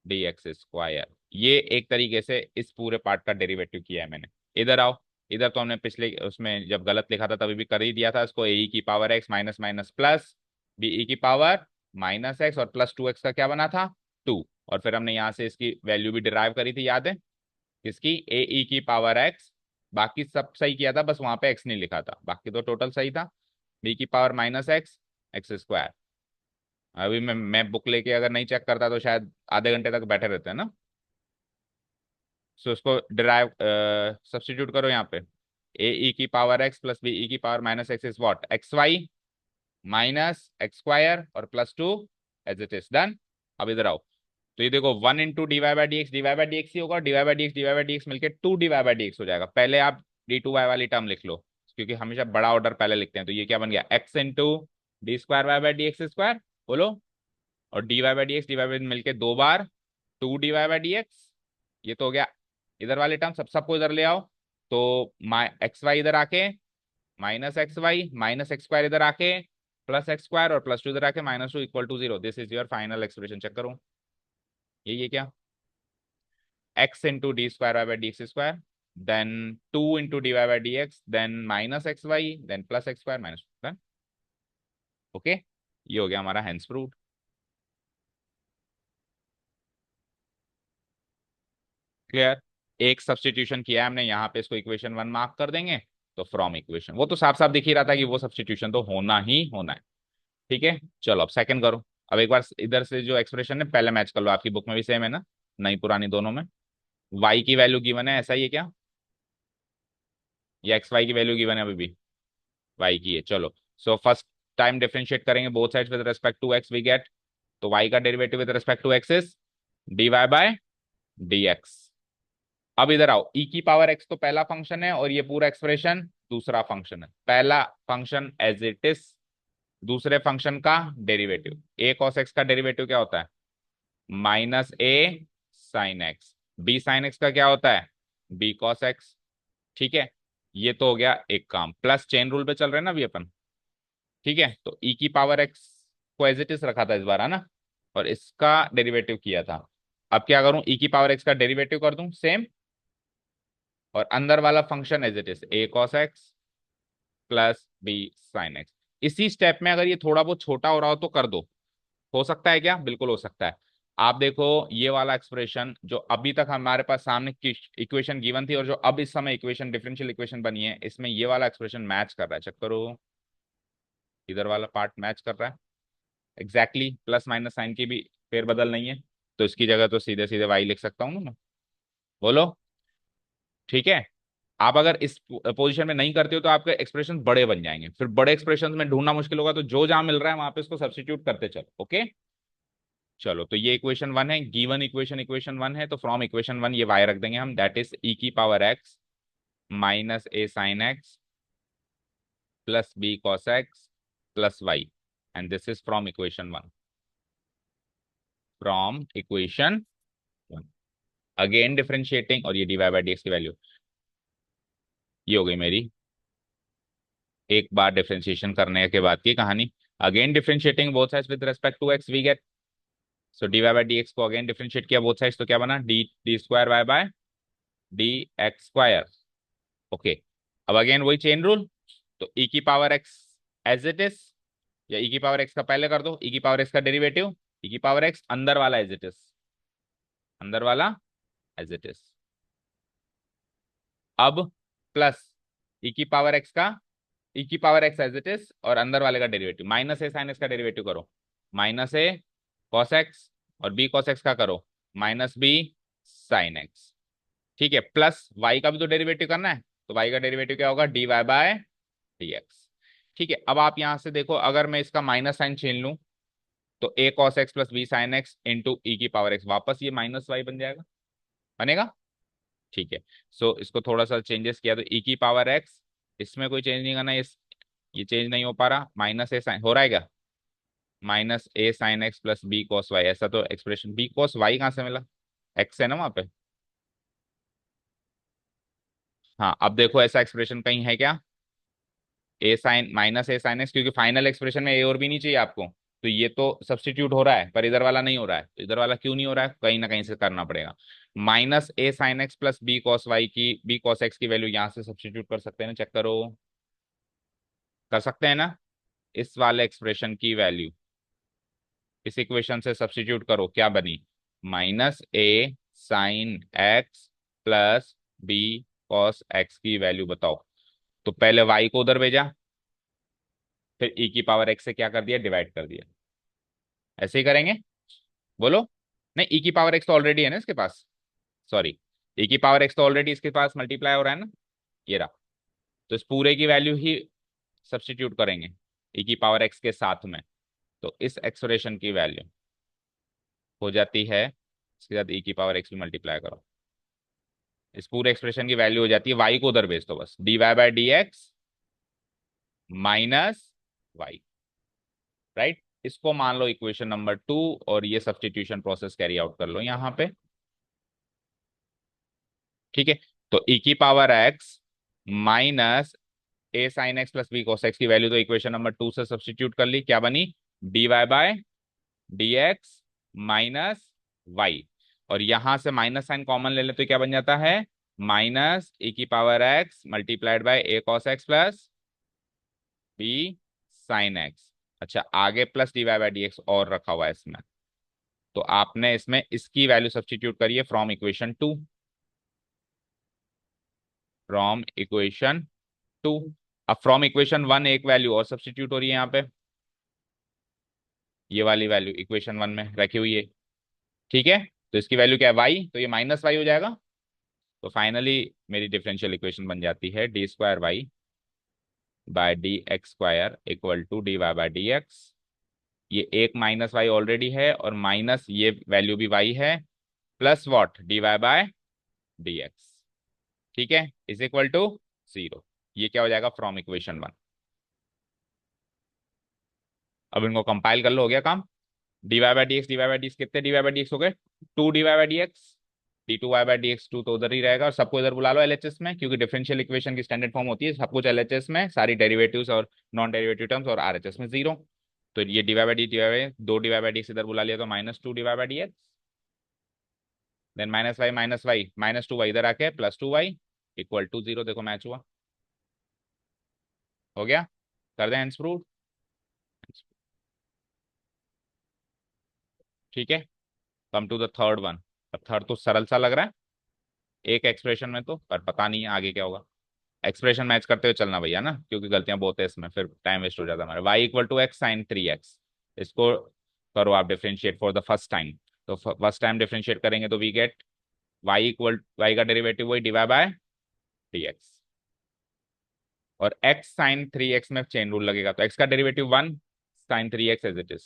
[SPEAKER 1] d x square. ये एक तरीके से इस पूरे पार्ट का डेरिवेटिव किया है मैंने। इधर आओ। इधर तो हमने पिछले उसमें जब गलत लिखा था तभी भी कर ही दिया था इसको। ए की power x minus minus plus b ई की पावर माइनस एक्स और प्लस 2x का क्या बना था? 2। और फिर हमने यहाँ से इसकी वैल्यू भी डिराइव करी थी, याद है? किसकी? ए ई की पावर एक्स। बाकी सब सही किया था, बस वहां पे एक्स नहीं लिखा था, बाकी तो टोटल सही था। बी की power minus x x square. अभी मैं बुक लेके अगर नहीं चेक करता तो शायद आधे घंटे तक बैठे रहते हैं ना। सो इसको डिराइव सब्सटीट्यूट करो यहाँ पे। ए ई की पावर एक्स प्लस बी ई की power minus x is what? X y minus x square और plus 2 as it is done. अब इधर आओ। तो ये देखो 1 into d y by D x, d y by D x ही होगा। D y by D x d y by D x मिलकर 2 डीवाई बाई डी एक्स हो जाएगा। पहले आप डी टू वाई वाली टर्म लिख लो, क्योंकि हमेशा बड़ा ऑर्डर पहले लिखते हैं। तो ये क्या बन गया? X into d square y by D x square, बोलो। और d Y by D x d Y by मिलकर दो बार 2 d Y by D x. ये तो हो गया इधर वाले टर्म। सबको इधर ले आओ। तो एक्स वाई इधर आके minus x y minus x square इधर आके प्लस एक्स स्क्वायर और प्लस 2 इधर आके -2 equal to 0। This is your final expression. Check करो, ये क्या? x into d square y by D x square, then 2 into d Y by D x, then minus x y, then plus x square minus. Okay, ये हो गया हमारा hence proved. Clear. एक substitution किया है हमने यहाँ पे, इसको इक्वेशन वन मार्क कर देंगे। तो फ्रॉम इक्वेशन, वो तो साफ साफ दिख ही रहा था कि वो सब्सटीट्यूशन तो होना ही होना है। ठीक है, चलो अब सेकंड करो। अब एक बार इधर से जो एक्सप्रेशन है पहले मैच कर लो। आपकी बुक में भी सेम है ना, नई पुरानी दोनों में? y की वैल्यू गिवन है, ऐसा ही है क्या? या एक्स वाई की वैल्यू गिवन है अभी भी? y की है, चलो। सो फर्स्ट टाइम डिफरेंशिएट करेंगे both sides with respect to x, we get तो y का derivative with respect to x is dy by dx। अब इधर आओ, e की पावर x तो पहला फंक्शन है और ये पूरा एक्सप्रेशन दूसरा फंक्शन है। पहला फंक्शन एज इट इज, दूसरे फंक्शन का डेरिवेटिव। a cos x का डेरिवेटिव क्या होता है? Minus a sine x। b sine x का क्या होता है? b cos x। ठीक है, ये तो हो गया एक काम। प्लस चेन रूल पे चल रहे हैं ना अभी अपन। ठीक है, तो e की पावर x को एज इट इज रखा था इस बार, है ना, और इसका डेरिवेटिव किया था। अब क्या करूं, e की पावर x का डेरिवेटिव कर दूं सेम, और अंदर वाला function as it is a cos x plus b sin x। इसी स्टेप में अगर ये थोड़ा बहुत छोटा हो रहा हो तो कर दो। हो सकता है क्या? बिल्कुल हो सकता है। आप देखो, ये वाला एक्सप्रेशन जो अभी तक हमारे पास सामने इक्वेशन गिवन थी और जो अब इस समय इक्वेशन डिफरेंशियल इक्वेशन बनी है, इसमें ये वाला एक्सप्रेशन मैच कर रहा है। चेक करो, इधर वाला पार्ट मैच कर रहा है एग्जैक्टली। प्लस माइनस साइन की भी फेरबदल नहीं है, तो इसकी जगह तो सीधे सीधे वाई लिख सकता हूँ ना मैं। बोलो, ठीक है। आप अगर इस पोजीशन में नहीं करते हो तो आपके एक्सप्रेशन बड़े बन जाएंगे, फिर बड़े एक्सप्रेशन में ढूंढना मुश्किल होगा, तो जो जहां मिल रहा है वहां पे इसको सब्स्टिट्यूट करते चलो। ओके, चलो, तो ये इक्वेशन वन है, गिवन इक्वेशन इक्वेशन वन है, तो फ्रॉम इक्वेशन वन ये वाई रख देंगे हम, दैट इज ई की power x minus a sine x plus b cos x plus y, and this is from equation one. From equation one, again differentiating, और ये d Y by D x की value ये हो गई मेरी एक बार differentiation करने के बाद की कहानी। Again differentiating both sides with respect to x we get, so d Y by D x को अगेन डिफरेंशिएट किया बोथ साइड्स, तो क्या बना? D d square y by d x square. Okay, अब अगेन वही चेन रूल, तो e की power x as it is, या e की पावर x का पहले कर दो, e की पावर x का डेरिवेटिव, e की पावर x अंदर वाला एज इट इज, अंदर वाला एज इट इज। अब प्लस e की पावर x का, e की power x as it is और अंदर वाले का derivative, minus a sine x का डेरिवेटिव करो, माइनस ए कॉस एक्स, और b कॉस एक्स का करो माइनस बी साइन एक्स। ठीक है, प्लस y का भी तो डेरिवेटिव करना है, तो y का डेरिवेटिव क्या होगा? D y by d x. ठीक है, अब आप यहां से देखो, अगर मैं इसका माइनस साइन छीन लूं तो a cos x plus b sine x into e की पावर x, वापस ये माइनस वाई बन जाएगा, बनेगा। ठीक है, सो इसको थोड़ा सा चेंजेस किया तो e की पावर x, इसमें कोई चेंज नहीं करना, ये चेंज नहीं हो पा रहा, माइनस ए साइन हो रहा है क्या? Minus a sine x plus b cos y, ऐसा तो एक्सप्रेशन बी कॉस वाई कहाँ से मिला? एक्स है ना वहां पे। हाँ, अब देखो ऐसा एक्सप्रेशन कहीं है क्या? ए sign minus a sine x, क्योंकि फाइनल एक्सप्रेशन में ए और बी नहीं चाहिए आपको, तो ये तो सब्स्टिट्यूट हो रहा है, पर इधर वाला नहीं हो रहा है, तो इधर वाला क्यों नहीं हो रहा है? कहीं ना कहीं से करना पड़ेगा। Minus a sine x plus b cos y की, बी कॉस एक्स की वैल्यू यहाँ से सब्स्टिट्यूट कर सकते हैं ना, चेक करो, कर सकते हैं ना। इस वाले एक्सप्रेशन की वैल्यू इस इक्वेशन से सब्स्टिट्यूट करो, क्या बनी? Minus a sine x plus b cos x की वैल्यू बताओ। तो पहले वाई को उधर भेजा, फिर ई की पावर एक्स से क्या कर दिया? डिवाइड कर दिया। ऐसे ही करेंगे, बोलो। नहीं, ई की पावर एक्स तो ऑलरेडी है ना इसके पास, सॉरी, ई की पावर एक्स तो ऑलरेडी इसके पास मल्टीप्लाई हो रहा है ना, ये रहा। तो इस पूरे की वैल्यू ही सब्स्टिट्यूट करेंगे ई की पावर एक्स के साथ में, तो इस एक्सप्रेशन की वैल्यू हो जाती है, इसके साथ ई की पावर एक्स भी मल्टीप्लाई करो, इस पूरे एक्सप्रेशन की वैल्यू हो जाती है, वाई को उधर भेज दो बस, d Y by D x minus y, right. इसको मान लो इक्वेशन नंबर टू, और ये सब्स्टिट्यूशन प्रोसेस कैरी आउट कर लो यहाँ पे। ठीक है, तो e की power x minus a sine x plus b cos x की वैल्यू तो इक्वेशन नंबर टू से सब्स्टिट्यूट कर ली, क्या बनी? D y by d x minus y, और यहां से माइनस साइन कॉमन ले ले तो क्या बन जाता है? माइनस e की power x multiplied by a cos x plus b sine x. अच्छा, आगे plus d Y by D x और रखा हुआ है इसमें, तो आपने इसमें इसकी वैल्यू सब्स्टिट्यूट करिए from equation two, from equation two. अब फ्रॉम इक्वेशन वन एक वैल्यू और सब्स्टिट्यूट हो रही है यहाँ पे, ये वाली वैल्यू इक्वेशन वन में रखी हुई है। ठीक है, तो इसकी वैल्यू क्या है? वाई, तो ये माइनस वाई हो जाएगा, तो फाइनली मेरी डिफरेंशियल इक्वेशन बन जाती है d square y by d x square equal to d y by d x. ये एक माइनस वाई ऑलरेडी है और माइनस ये वैल्यू भी वाई है, plus what d y by d x, ठीक है, इज इक्वल टू 0। ये क्या हो जाएगा फ्रॉम इक्वेशन 1। अब इनको कंपाइल कर लो, हो गया काम। D Y by D x कितने d Y by D x हो गए, 2 dy/dx, d2y/dx, 2 तो उधर ही रहेगा, और सबको इधर बुला लो एलएचएस में, क्योंकि डिफरेंशियल इक्वेशन की स्टैंडर्ड फॉर्म होती है सब कुछ एलएचएस में, सारी डेरिवेटिव्स और नॉन डेरिवेटिव टर्म्स, और आरएचएस में 0। तो ये dy/dy, 2 dy/dx इधर बुला लिया तो -2 dy/dx, देन -y -2y इधर आके +2y इक्वल टू 0। देखो मैच हुआ, हो गया, कर दें हेंस प्रूव, ठीक है। Come to the third one. अब थर्ड तो सरल सा लग रहा है एक एक्सप्रेशन में तो, पर पता नहीं है आगे क्या होगा। एक्सप्रेशन मैच करते हुए चलना भैया ना, क्योंकि गलतियां बहुत है इसमें, फिर टाइम वेस्ट हो जाता है हमारा। Y equal to x sine 3x, इसको करो आप differentiate for the first time. तो फर्स्ट टाइम डिफरेंशिएट करेंगे तो वी गेट वाई का डेरिवेटिव वही डिवाइड बाय dx, और x साइन 3x में चेन रूल लगेगा, तो x का derivative 1 sine 3x as it is,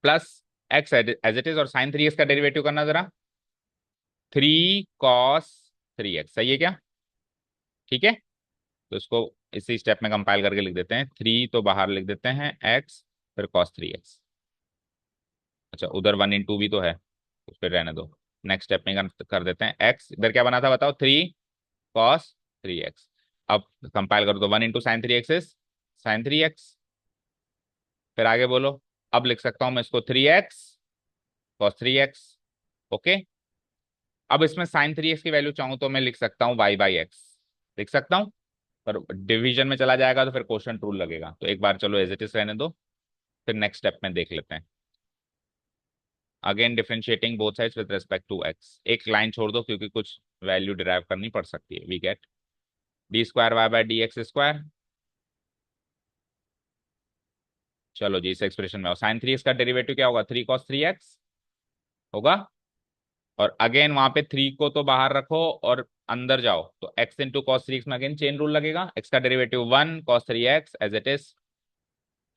[SPEAKER 1] plus x as it is, और साइन 3x का डेरिवेटिव करना जरा 3 cos 3x, सही है क्या, ठीक है। तो इसको इसी स्टेप में कंपाइल करके लिख देते हैं, 3 तो बाहर लिख देते हैं x, फिर cos 3x। अच्छा उधर 1 × भी तो है, तो फिर रहने दो, नेक्स्ट स्टेप में कर देते हैं x, इधर क्या बना था बताओ, 3 cos 3x। अब कंपाइल करो तो 1 × sin 3x is sin 3x, फिर आगे बोलो। अब लिख सकता हूं मैं इसको 3x cos 3x, ओके। अब इसमें sin 3x की वैल्यू चाहूं तो मैं लिख सकता हूँ y/x, लिख सकता हूं, पर डिवीजन में चला जाएगा तो फिर क्वेश्चन रूल लगेगा, तो एक बार चलो एज इट इज रहने दो, फिर नेक्स्ट स्टेप में देख लेते हैं। Again differentiating both sides with respect to x, एक लाइन छोड़ दो क्योंकि कुछ वैल्यू डिराइव करनी पड़ सकती है। We get d2y/dx²। चलो जी इस एक्सप्रेशन में, और sin 3x का डेरिवेटिव क्या होगा, 3 cos 3x होगा, और अगेन वहां पे 3 को तो बाहर रखो और अंदर जाओ, तो x × cos 3x में अगेन चेन रूल लगेगा, x का derivative 1 cos 3x as it is,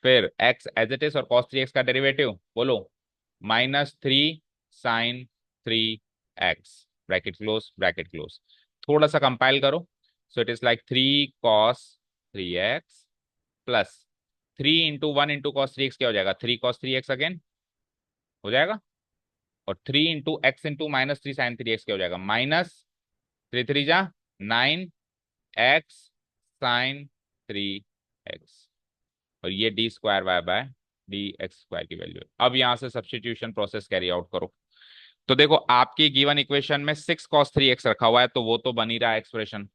[SPEAKER 1] फिर x एज इट इज, और cos 3x का डेरिवेटिव बोलो -3 sin 3x, ब्रैकेट क्लोज। थोड़ा सा कंपाइल करो, so it is like 3 cos 3x plus 3 × 1 × cos 3x क्या हो जाएगा, 3 cos 3x अगेन हो जाएगा, और 3 × x × -3 sin 3x क्या हो जाएगा, -3 × 3 = 9x sin 3x, और ये d2y/dx² की वैल्यू है। अब यहां से सब्स्टिट्यूशन प्रोसेस कैरी आउट करो, तो देखो आपकी गिवन इक्वेशन में 6 cos 3x रखा हुआ है, तो वो तो बन ही रहा है एक्सप्रेशन,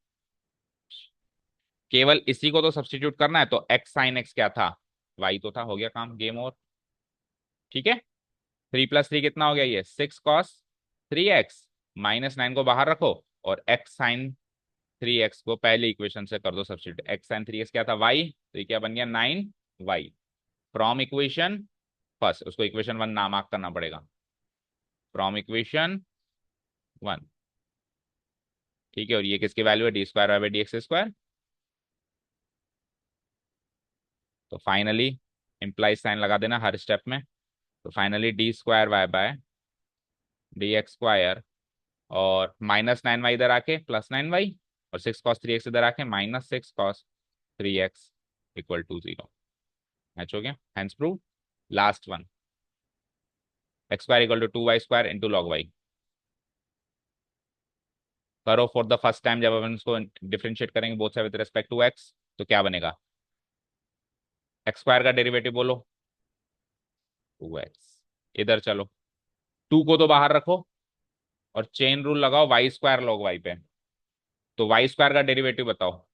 [SPEAKER 1] केवल इसी को तो सब्स्टिट्यूट करना है, तो x sin x क्या था, y तो था, हो गया काम, गेम ओवर, ठीक है। 3 + 3 कितना हो गया, ये 6 cos 3x, -9 को बाहर रखो, और x sin 3x को पहले इक्वेशन से कर दो सब्स्टिट्यूट, x sin 3x क्या था y, तो ये क्या बन गया 9y, फ्रॉम इक्वेशन फर्स्ट, उसको इक्वेशन 1 नामांक करना पड़ेगा, फ्रॉम इक्वेशन 1, ठीक है। और ये किसकी वैल्यू है, d2y/dx², तो फाइनली इंप्लाइज साइन लगा देना हर स्टेप में, तो फाइनली d2y/dx², और -9y इधर आके +9y, और 6 cos 3x इधर आके -6 cos 3x equal to 0। Match हो गया, hence prove. Last one, x² = 2y² × log y, करो फॉर द फर्स्ट टाइम, जब अपन इसको डिफरेंशिएट करेंगे both side with respect to x, तो क्या बनेगा, x² का डेरिवेटिव बोलो 2x, इधर चलो 2 को तो बाहर रखो, और चेन रूल लगाओ y² log y पे, तो y² का डेरिवेटिव बताओ,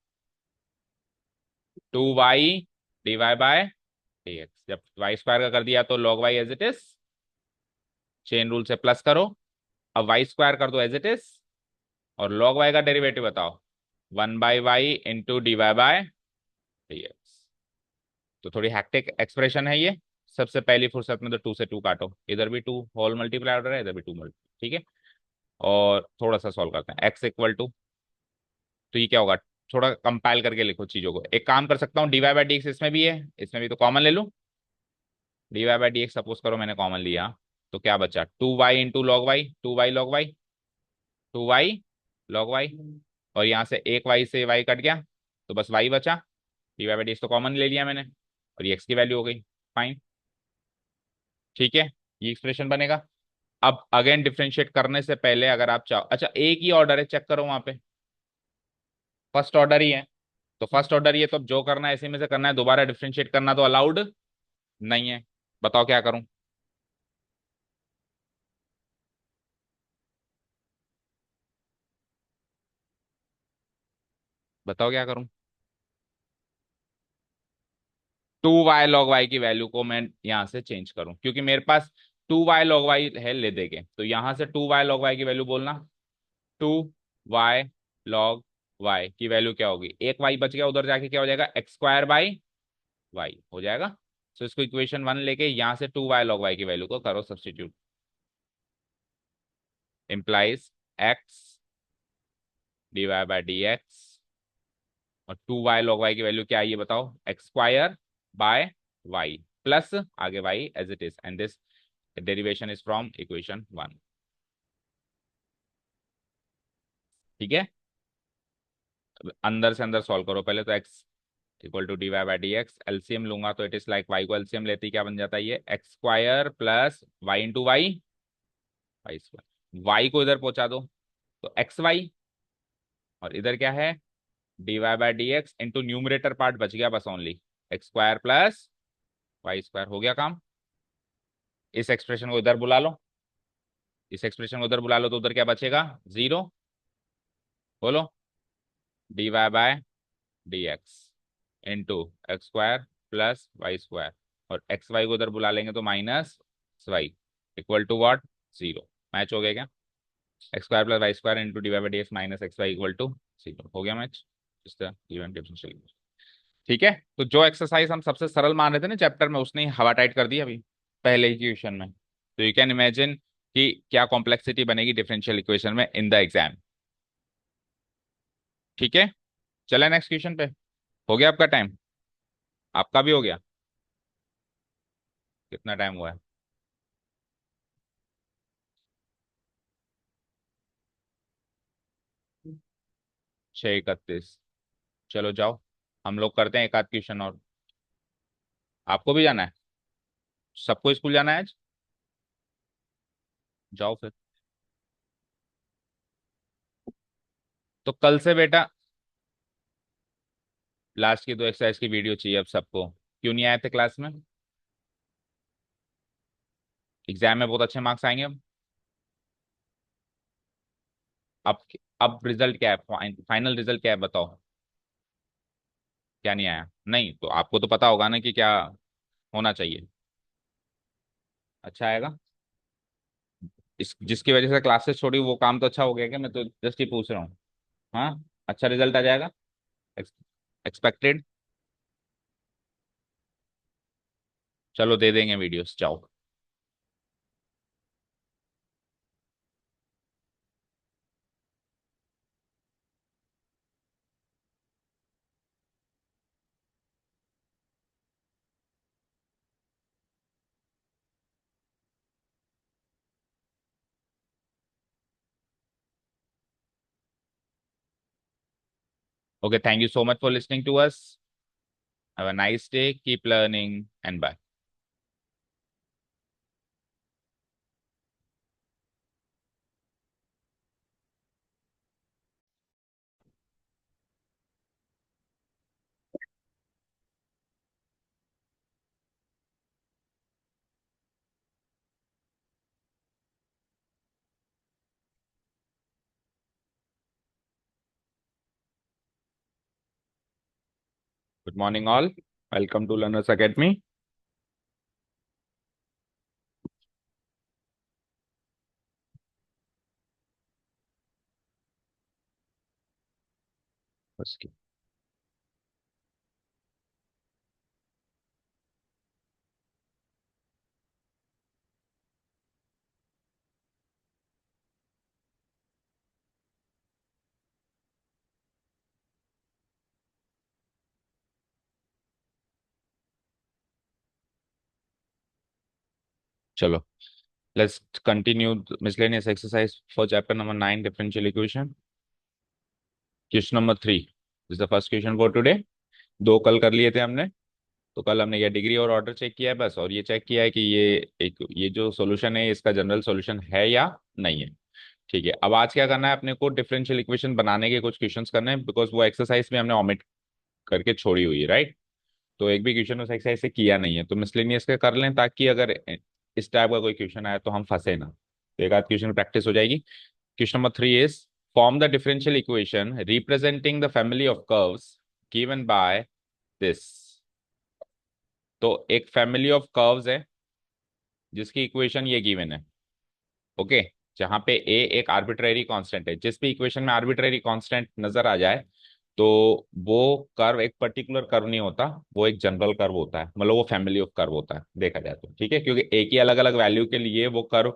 [SPEAKER 1] 2y dy/dx, जब y² का कर दिया तो log y as it is, chain rule से प्लस करो, अब y² कर दो एज इट इज, और log y का डेरिवेटिव बताओ 1/y × dy/dx। तो थोड़ी हैक्टिक एक्सप्रेशन है ये, सबसे पहली फुर्सत में तो 2 से 2 काटो, इधर भी 2 होल मल्टीप्लाई ऑर्डर है, इधर भी 2 मल्टीप्लाई, ठीक है। और थोड़ा सा सॉल्व करते हैं, x इक्वल टू, तो ये क्या होगा, थोड़ा कंपाइल करके लिखो चीजों को, एक काम कर सकता हूँ dy/dx इसमें भी है, इसमें भी तो कॉमन ले लूं, d Y by D x suppose करो मैंने कॉमन लिया, तो क्या बचा, 2y into log y, 2y log y, 2y log y, और यहाँ से एक y से y कट गया, तो बस y बचा। D Y by D x तो कॉमन ले लिया मैंने, और ये x की वैल्यू हो गई। फाइन, ठीक है, ये एक्सप्रेशन बनेगा। अब अगेन डिफरेंशिएट करने से पहले अगर आप चाहो, अच्छा एक ही ऑर्डर है, चेक करो वहां पे, फर्स्ट ऑर्डर ही है, तो फर्स्ट ऑर्डर ही है, तो अब जो करना है इसी में से करना है, दोबारा डिफरेंशिएट करना तो अलाउड नहीं है। बताओ क्या करूं? बताओ क्या करूं? 2y log y की वैल्यू को मैं यहां से चेंज करूं, क्योंकि मेरे पास 2y log y है, ले देंगे, तो यहां से 2y log y की वैल्यू बोलना, 2y log y की वैल्यू क्या होगी, एक y बच गया, उधर जाके क्या हो जाएगा, x² बाई y हो जाएगा। तो इसको इक्वेशन 1 लेके यहाँ से 2y log y की वैल्यू को करो सब्सटीट्यूट, इम्प्लाइज x dy/dx, और 2y log y की वैल्यू क्या है ये बताओ, x² बाय y प्लस आगे y as it is, and this derivation is from equation 1। ठीक है, अंदर से अंदर सॉल्व करो पहले, तो x equal to dy/dx, LCM लूंगा तो इट इज लाइक y को एलसीएम लेते ही क्या बन जाता है, ये x² plus y into y y को इधर पहुंचा दो, तो xy, और इधर क्या है, dy/dx इंटू न्यूमरेटर पार्ट बच गया बस ओनली, x² प्लस y², हो गया काम। इस एक्सप्रेशन को इधर बुला लो, इस एक्सप्रेशन को उधर बुला लो, तो उधर क्या बचेगा, 0। बोलो, dy/dx into x² plus y², और xy को उधर बुला लेंगे तो -y equal to what, 0। Match हो गया क्या, x² plus y² into dy/dx minus xy equal to 0, हो गया मैच। इस तरह गिवन डिफरेंशियल। ठीक है, तो जो एक्सरसाइज हम सबसे सरल मान रहे थे ना चैप्टर में, उसने ही हवा टाइट कर दी अभी पहले ही क्वेश्चन में, तो यू कैन इमेजिन कि क्या कॉम्प्लेक्सिटी बनेगी डिफरेंशियल इक्वेशन में इन द एग्जाम। ठीक है, चले नेक्स्ट क्वेश्चन पे। हो गया आपका टाइम? आपका भी हो गया? कितना टाइम हुआ है? 6:31। चलो जाओ, हम लोग करते हैं एक आध क्वेश्चन और। आपको भी जाना है? सबको स्कूल जाना है आज? जाओ फिर। तो कल से बेटा लास्ट की दो एक्सरसाइज की वीडियो चाहिए अब सबको, क्यों नहीं आए थे क्लास में? एग्जाम में बहुत अच्छे मार्क्स आएंगे अब। अब रिजल्ट क्या है, फाइनल रिजल्ट क्या है बताओ? क्या नहीं आया? नहीं तो आपको तो पता होगा ना कि क्या होना चाहिए। अच्छा आएगा? इस जिसकी वजह से क्लासेस छोड़ी वो काम तो अच्छा हो गया क्या, मैं तो जस्ट ही पूछ रहा हूँ। हाँ, अच्छा रिजल्ट आ जाएगा, एक्सपेक्टेड। चलो दे देंगे वीडियोस, जाओ। Okay, thank you so much for listening to us. Have a nice day, keep learning and bye. Good morning all, welcome to Learners Academy. चलो, let's continue the miscellaneous exercise for chapter number 9, differential equation. Question number 3 is the first question for today. दो कल कर लिए थे हमने। तो कल हमने ये डिग्री और ऑर्डर चेक किया है बस, और ये चेक किया है कि ये जो सॉल्यूशन है इसका जनरल सॉल्यूशन है या नहीं है। ठीक है, अब आज क्या करना है अपने को, डिफरेंशियल इक्वेशन बनाने के कुछ क्वेश्चंस करने हैं, बिकॉज वो एक्सरसाइज में हमने ओमिट करके छोड़ी हुई है, राइट। तो एक भी क्वेश्चन उस एक्सरसाइज से किया नहीं है, तो मिसलेनियस के कर लें, ताकि अगर इस टाइप का कोई क्वेश्चन आए तो हम फंसे ना, तो एक आध क्वेश्चन प्रैक्टिस हो जाएगी। Question number 3 is, form the differential equation representing the family of curves given by this. तो एक फैमिली ऑफ कर्व्स है जिसकी इक्वेशन ये गिवन है, ओके। जहां पे ए एक आर्बिट्रेरी कांस्टेंट है, जिस भी इक्वेशन में आर्बिट्रेरी कांस्टेंट नजर आ जाए तो वो कर्व एक पर्टिकुलर कर्व नहीं होता, वो एक जनरल कर्व होता है, मतलब वो फैमिली ऑफ कर्व होता है देखा जाए तो, ठीक है। क्योंकि एक ही अलग अलग वैल्यू के लिए वो कर्व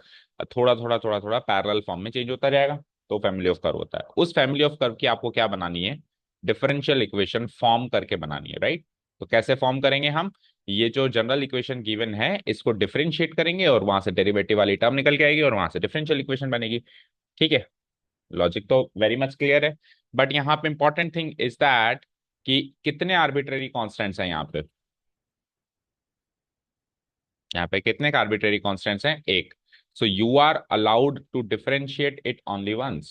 [SPEAKER 1] थोड़ा थोड़ा थोड़ा थोड़ा पैरेलल फॉर्म में चेंज होता जाएगा, तो फैमिली ऑफ कर्व होता है। उस फैमिली ऑफ कर्व की आपको क्या बनानी है, डिफरेंशियल इक्वेशन फॉर्म करके बनानी है, राइट। तो कैसे फॉर्म करेंगे हम, ये जो जनरल इक्वेशन गिवन है इसको डिफरेंशिएट करेंगे और वहां से डेरिवेटिव वाली टर्म निकल के आएगी और वहां से डिफरेंशियल इक्वेशन बनेगी, ठीक है। लॉजिक तो वेरी मच क्लियर है। बट यहाँ पे इंपॉर्टेंट थिंग इज दैट कि कितने आर्बिट्रेरी कॉन्स्टेंट्स हैं यहाँ पे, यहाँ पे कितने आर्बिट्रेरी कॉन्स्टेंट्स हैं, एक। So you are allowed to differentiate it only once,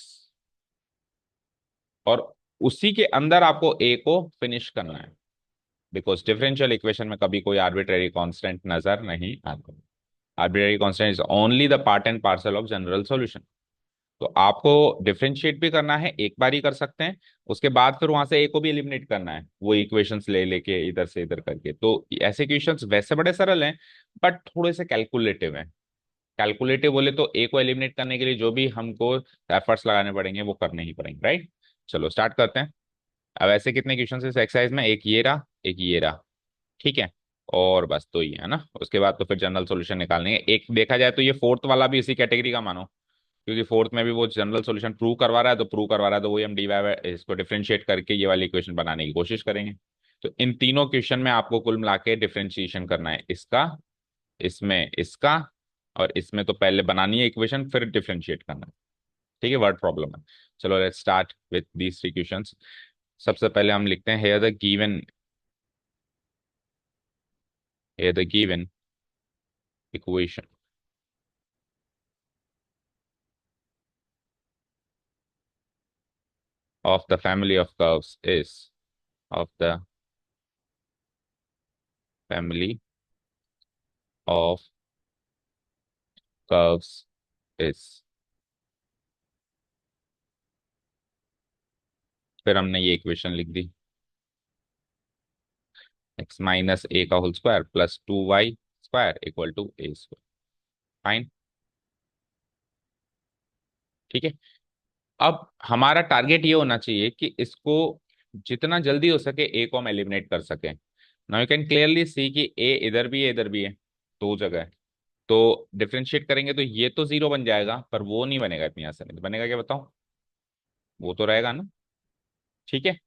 [SPEAKER 1] और उसी के अंदर आपको ए को फिनिश करना है, बिकॉज डिफरेंशियल इक्वेशन में कभी कोई आर्बिट्रेरी कांस्टेंट नजर नहीं आता। Arbitrary constant is only the part and parcel of general solution. तो आपको डिफरेंशिएट भी करना है, एक बार ही कर सकते हैं, उसके बाद फिर वहां से ए को भी एलिमिनेट करना है, वो इक्वेशंस ले लेके इधर से इधर करके। तो ऐसे इक्वेशंस वैसे बड़े सरल हैं, बट थोड़े से कैलकुलेटिव हैं। कैलकुलेटिव बोले तो ए को एलिमिनेट करने के लिए जो भी हमको एफर्ट्स लगाने पड़ेंगे वो करने ही पड़ेंगे, राइट। चलो स्टार्ट करते हैं। अब ऐसे कितने क्वेश्चन इस एक्सरसाइज में, एक ये रहा, एक ये रहा, ठीक है। और बस तो ही है ना, उसके बाद तो फिर जनरल सॉल्यूशन निकालने हैं। एक देखा जाए तो ये फोर्थ वाला भी इसी कैटेगरी का मानो, क्योंकि फोर्थ में भी वो जनरल सॉल्यूशन प्रूव करवा रहा है, तो प्रूव करवा रहा है तो वही हम डी वाई इसको डिफरेंशिएट करके ये वाली इक्वेशन बनाने की कोशिश करेंगे। तो इन तीनों क्वेश्चन में आपको कुल मिला के डिफरेंशिएशन करना है, इसका, इसमें, इसका, और इसमें तो पहले बनानी है इक्वेशन फिर डिफरेंशिएट करना है, ठीक है। वर्ड प्रॉब्लम है। चलो let's start with these three questions. सबसे पहले हम लिखते हैं here the given equation of the family of curves is, of the family of curves is। फिर हमने ये इक्वेशन लिख दी, x माइनस ए का whole square plus 2y square equal to a square. Fine, ठीक है। अब हमारा टारगेट ये होना चाहिए कि इसको जितना जल्दी हो सके ए को हम एलिमिनेट कर सकें। Now you can clearly see कि ए इधर भी है इधर भी है, दो जगह है। तो डिफरेंशिएट करेंगे तो ये तो जीरो बन जाएगा, पर वो नहीं बनेगा इतनी आसानी से। बनेगा क्या बताओ, वो तो रहेगा ना, ठीक है।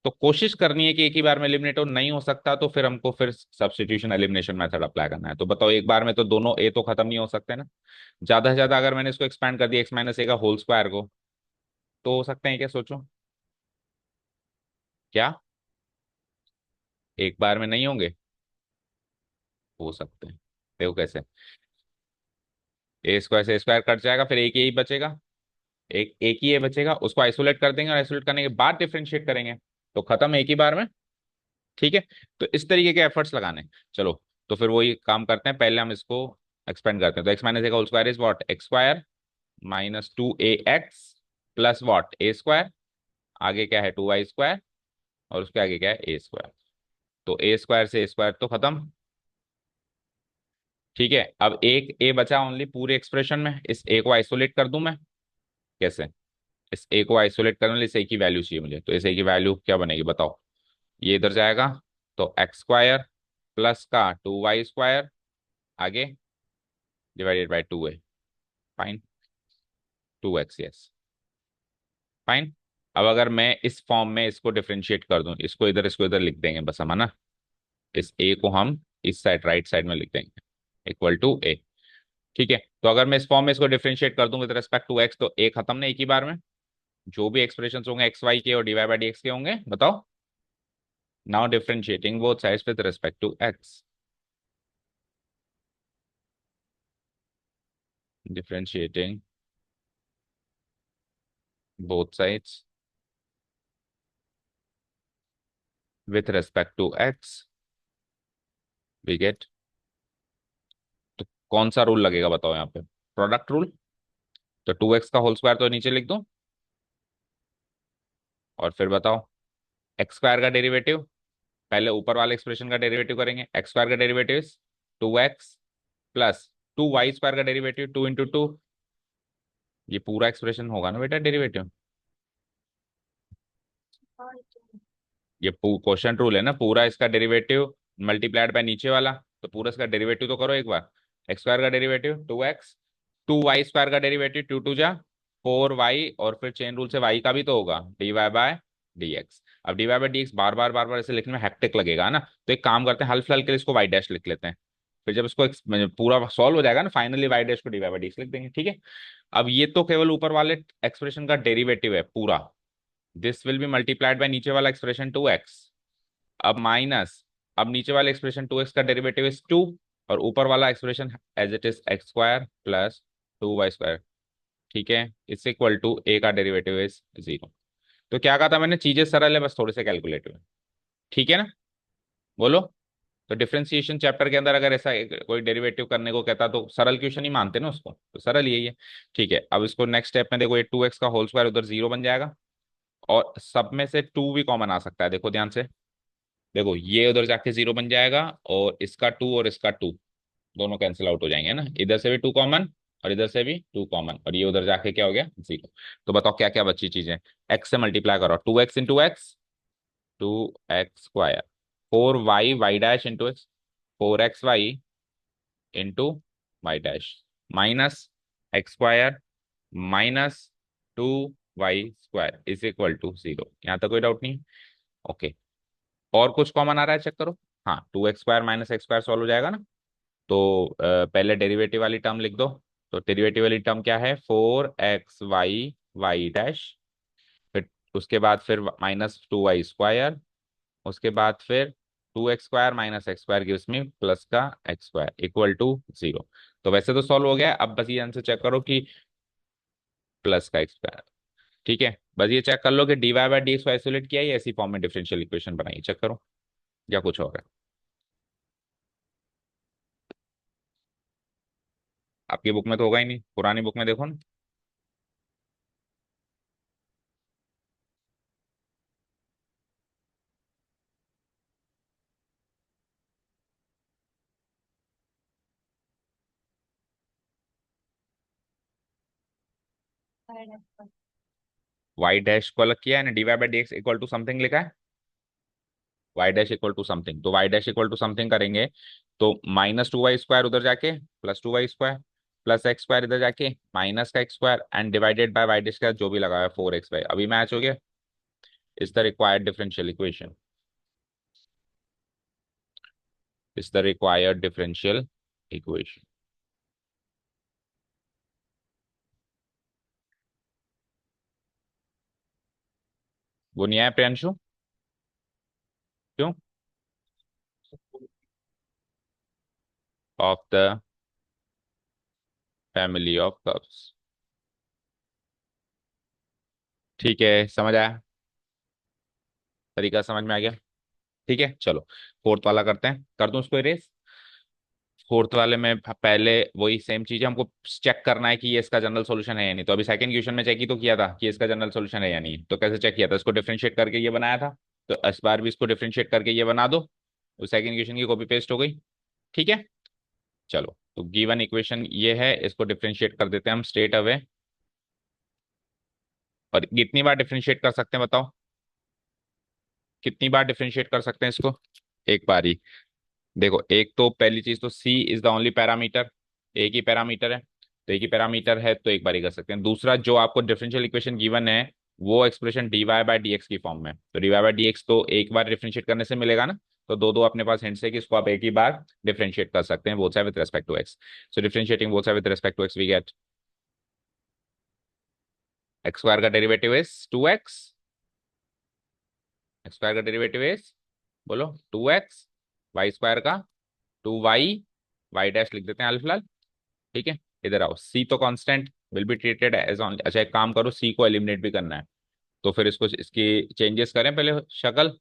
[SPEAKER 1] तो कोशिश करनी है कि एक ही बार में एलिमिनेट हो, नहीं हो सकता तो फिर हमको फिर सब्स्टिट्यूशन एलिमिनेशन मेथड अप्लाई करना है। तो बताओ, एक बार में तो दोनों ए तो खत्म नहीं हो सकते ना। ज्यादा से ज्यादा अगर मैंने इसको एक्सपैंड कर दिया एक्स माइनस ए का होल स्क्वायर को, तो हो सकते हैं क्या, सोचो क्या एक बार में नहीं होंगे, हो सकते हैं। देखो कैसे, ए स्क्वायर से स्क्वायर कट जाएगा, फिर एक ही बचेगा, एक एक ही ए बचेगा, उसको आइसोलेट कर देंगे और आइसोलेट करने के बाद डिफरेंशिएट करेंगे, तो खत्म एक ही बार में, ठीक है। तो इस तरीके के एफर्ट्स लगाने। चलो, तो फिर वही काम करते हैं, पहले हम इसको एक्सपेंड करते हैं। तो एक्स माइनस ए का whole square is what, x square minus 2ax plus what, a square, आगे क्या है 2y स्क्वायर, और उसके आगे क्या है ए स्क्वायर। तो ए स्क्वायर से ए स्क्वायर तो खत्म, ठीक है। अब एक ए बचा ओनली पूरे एक्सप्रेशन में, इस ए को आइसोलेट कर दूं मैं, कैसे, इस ए को आइसोलेट करने के लिए इस ए की वैल्यू चाहिए मुझे, तो इस ए की वैल्यू क्या बनेगी बताओ, ये इधर जाएगा, तो एक्स स्क्वायर प्लस का 2y स्क्वायर, आगे divided by 2a। Fine, 2x, yes, fine. अब अगर मैं इस फॉर्म में इसको डिफरेंशिएट कर दूं, इसको इधर लिख देंगे बस हम, है ना। इस ए को हम इस साइड राइट साइड में लिख देंगे इक्वल टू ए। ठीक है, तो अगर मैं इस फॉर्म में इसको डिफरेंशिएट कर दूं विद रेस्पेक्ट टू एक्स, तो ए खत्म ना एक ही बार में। जो भी एक्सप्रेशन होंगे एक्स वाई के और d Y by D x के होंगे, बताओ। Now differentiating both sides with respect to x, differentiating both sides with respect to x, we get। तो कौन सा रूल लगेगा बताओ यहाँ पे, प्रोडक्ट रूल। तो 2x का होल स्क्वायर तो नीचे लिख दो, और फिर बताओ एक्स स्क्वायर का डेरिवेटिव, पहले ऊपर वाले एक्सप्रेशन का डेरिवेटिव करेंगे। एक्स स्क्वायर का derivative 2x plus 2y square का डेरिवेटिव 2 × 2। ये पूरा एक्सप्रेशन होगा ना बेटा डेरिवेटिव। ये क्वेश्चन रूल है ना, पूरा इसका डेरिवेटिव मल्टीप्लाइड बाय नीचे वाला, तो पूरा इसका डेरिवेटिव तो करो एक बार। एक्स स्क्वायर का डेरिवेटिव 2x, 2y स्क्वायर का डेरिवेटिव 2 × 2 = 4y, और फिर चेन रूल से y का भी तो होगा dy/dx। अब dy/dx बार बार ऐसे लिखने में हेक्टिक लगेगा ना, तो एक काम करते हैं, हल फिलहाल के लिए इसको y डैश लिख लेते हैं। फिर जब इसको पूरा सॉल्व हो जाएगा ना, फाइनली y डैश को dy/dx लिख देंगे, ठीक है। अब ये तो केवल ऊपर वाले एक्सप्रेशन का डेरिवेटिव है पूरा, this will be multiplied by नीचे वाला एक्सप्रेशन 2x। अब माइनस, अब नीचे वाले एक्सप्रेशन 2x का डेरिवेटिव इज 2, और ऊपर वाला expression as it is x square plus 2y square, ठीक है, इज इक्वल टू ए का डेरिवेटिव इज 0। तो क्या कहा था मैंने, चीजें सरल है, बस थोड़े से कैलकुलेटिव है, ठीक है ना, बोलो। तो डिफरेंशिएशन चैप्टर के अंदर अगर ऐसा कोई डेरिवेटिव करने को कहता तो सरल क्वेश्चन ही मानते ना उसको, तो सरल यही है। ठीक है, अब इसको नेक्स्ट स्टेप में देखो, ये 2x का होल स्क्वायर उधर 0 बन जाएगा, और सब में से 2 भी कॉमन आ सकता है, देखो ध्यान से। देखो ये उधर जाके 0 बन जाएगा, और इसका 2 और इसका 2 दोनों कैंसिल आउट हो जाएंगे ना, इधर से भी 2 कॉमन और इधर से भी 2 कॉमन, और ये उधर जाके क्या हो गया 0। तो बताओ क्या क्या बची चीजें, एक्स से मल्टीप्लाई करो, 2x × x, 2x square, 4y y dash × x, 4xy × y dash, minus x square minus 2y square is equal to 0। यहाँ तक कोई डाउट नहीं। ओके, और कुछ कॉमन आ रहा है चेक करो। हाँ, 2x square minus x square solve हो जाएगा ना, तो पहले डेरिवेटिव वाली टर्म लिख दो। तो डेरिवेटिव वाली टर्म क्या है, 4xy y डैश, फिर उसके बाद फिर -2y स्क्वायर, उसके बाद फिर 2x square minus x square की उसमें प्लस का एक्स स्क्वायर इक्वल टू 0। तो वैसे तो सॉल्व हो गया, अब बस ये आंसर चेक करो कि प्लस का एक्स स्क्वायर, ठीक है। बस ये चेक कर लो कि dy/dx को आइसोलेट किया है या ऐसी फॉर्म में डिफरेंशियल इक्वेशन बनाई, चेक करो, या कुछ और है। आपकी बुक में तो होगा ही नहीं, पुरानी बुक में देखो ना। वाई डैश को अलग किया है ना, dy/dx इक्वल टू समथिंग लिखा है, y dash equal to something, तो y dash equal to something करेंगे, तो -2y स्क्वायर उधर जाके plus 2y square plus x square इधर जाके माइनस का x square and divided by y dash का जो भी लगा है 4xy, अभी मैच हो गया, is the required differential equation, is the required differential equation. वो नहीं आया प्रियांशु, क्यों? Of the family of curves, ठीक है, समझ आया, तरीका समझ में आ गया, ठीक है। चलो फोर्थ वाला करते हैं, कर दूं उसको इरेज। फोर्थ वाले में पहले वही सेम चीज है, हमको चेक करना है कि ये इसका जनरल सॉल्यूशन है या नहीं। तो अभी सेकंड क्वेश्चन में चेक ही तो किया था कि इसका जनरल सॉल्यूशन है या नहीं, तो कैसे चेक किया था, इसको डिफरेंशिएट करके ये बनाया था, तो इस बार भी इसको डिफरेंशिएट करके ये बना दो, तो सेकंड क्वेश्चन की कॉपी पेस्ट हो गई, ठीक है। चलो, तो गिवन इक्वेशन ये है, इसको डिफरेंशिएट कर देते हैं हम स्ट्रेट अवे। और कितनी बार डिफरेंशिएट कर सकते हैं बताओ, कितनी बार डिफरेंशिएट कर सकते हैं इसको, एक बार ही। देखो एक तो पहली चीज तो सी इज द ओनली पैरामीटर, एक ही पैरामीटर है, तो एक ही पैरामीटर है तो एक बार ही कर सकते हैं। दूसरा, जो आपको डिफरेंशियल इक्वेशन गिवन है वो एक्सप्रेशन dy/dx की फॉर्म में, तो dy/dx तो एक बार डिफरेंशिएट करने से मिलेगा ना, तो दो दो अपने पास हिंट्स है कि इसको आप एक ही बार डिफरेंशिएट कर सकते हैं both side with respect to x. So differentiating both side with respect to x we get x square का derivative is 2x. X square का डेरिवेटिव इज, बोलो, 2x. वाई स्क्वायर का 2y. वाई डैश लिख देते हैं फिलहाल. ठीक है, इधर आओ. सी तो constant will be treated as on. अच्छा एक काम करो, सी को एलिमिनेट भी करना है, तो फिर इसको इसकी चेंजेस करें पहले शक्ल.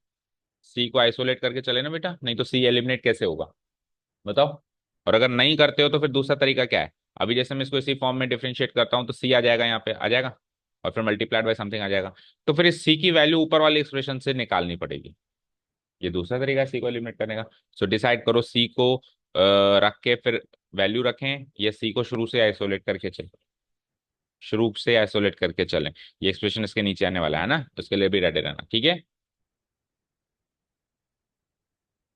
[SPEAKER 1] सी को आइसोलेट करके चले ना बेटा, नहीं तो सी एलिमिनेट कैसे होगा बताओ. और अगर नहीं करते हो तो फिर दूसरा तरीका क्या है. अभी जैसे मैं इसको इसी फॉर्म में डिफरेंशिएट करता हूँ तो सी आ जाएगा, यहाँ पे आ जाएगा, और फिर मल्टीप्लाइड बाय समथिंग आ जाएगा. तो फिर इस सी की वैल्यू ऊपर वाली एक्सप्रेशन से निकालनी पड़ेगी. ये दूसरा तरीका है सी को एलिमिनेट करने का. सो डिसाइड करो सी को रख के फिर वैल्यू रखें, या सी को शुरू से आइसोलेट करके चले, शुरू से आइसोलेट करके चलें. ये एक्सप्रेशन इसके नीचे आने वाला है ना, उसके लिए भी रेडी रहना. ठीक है,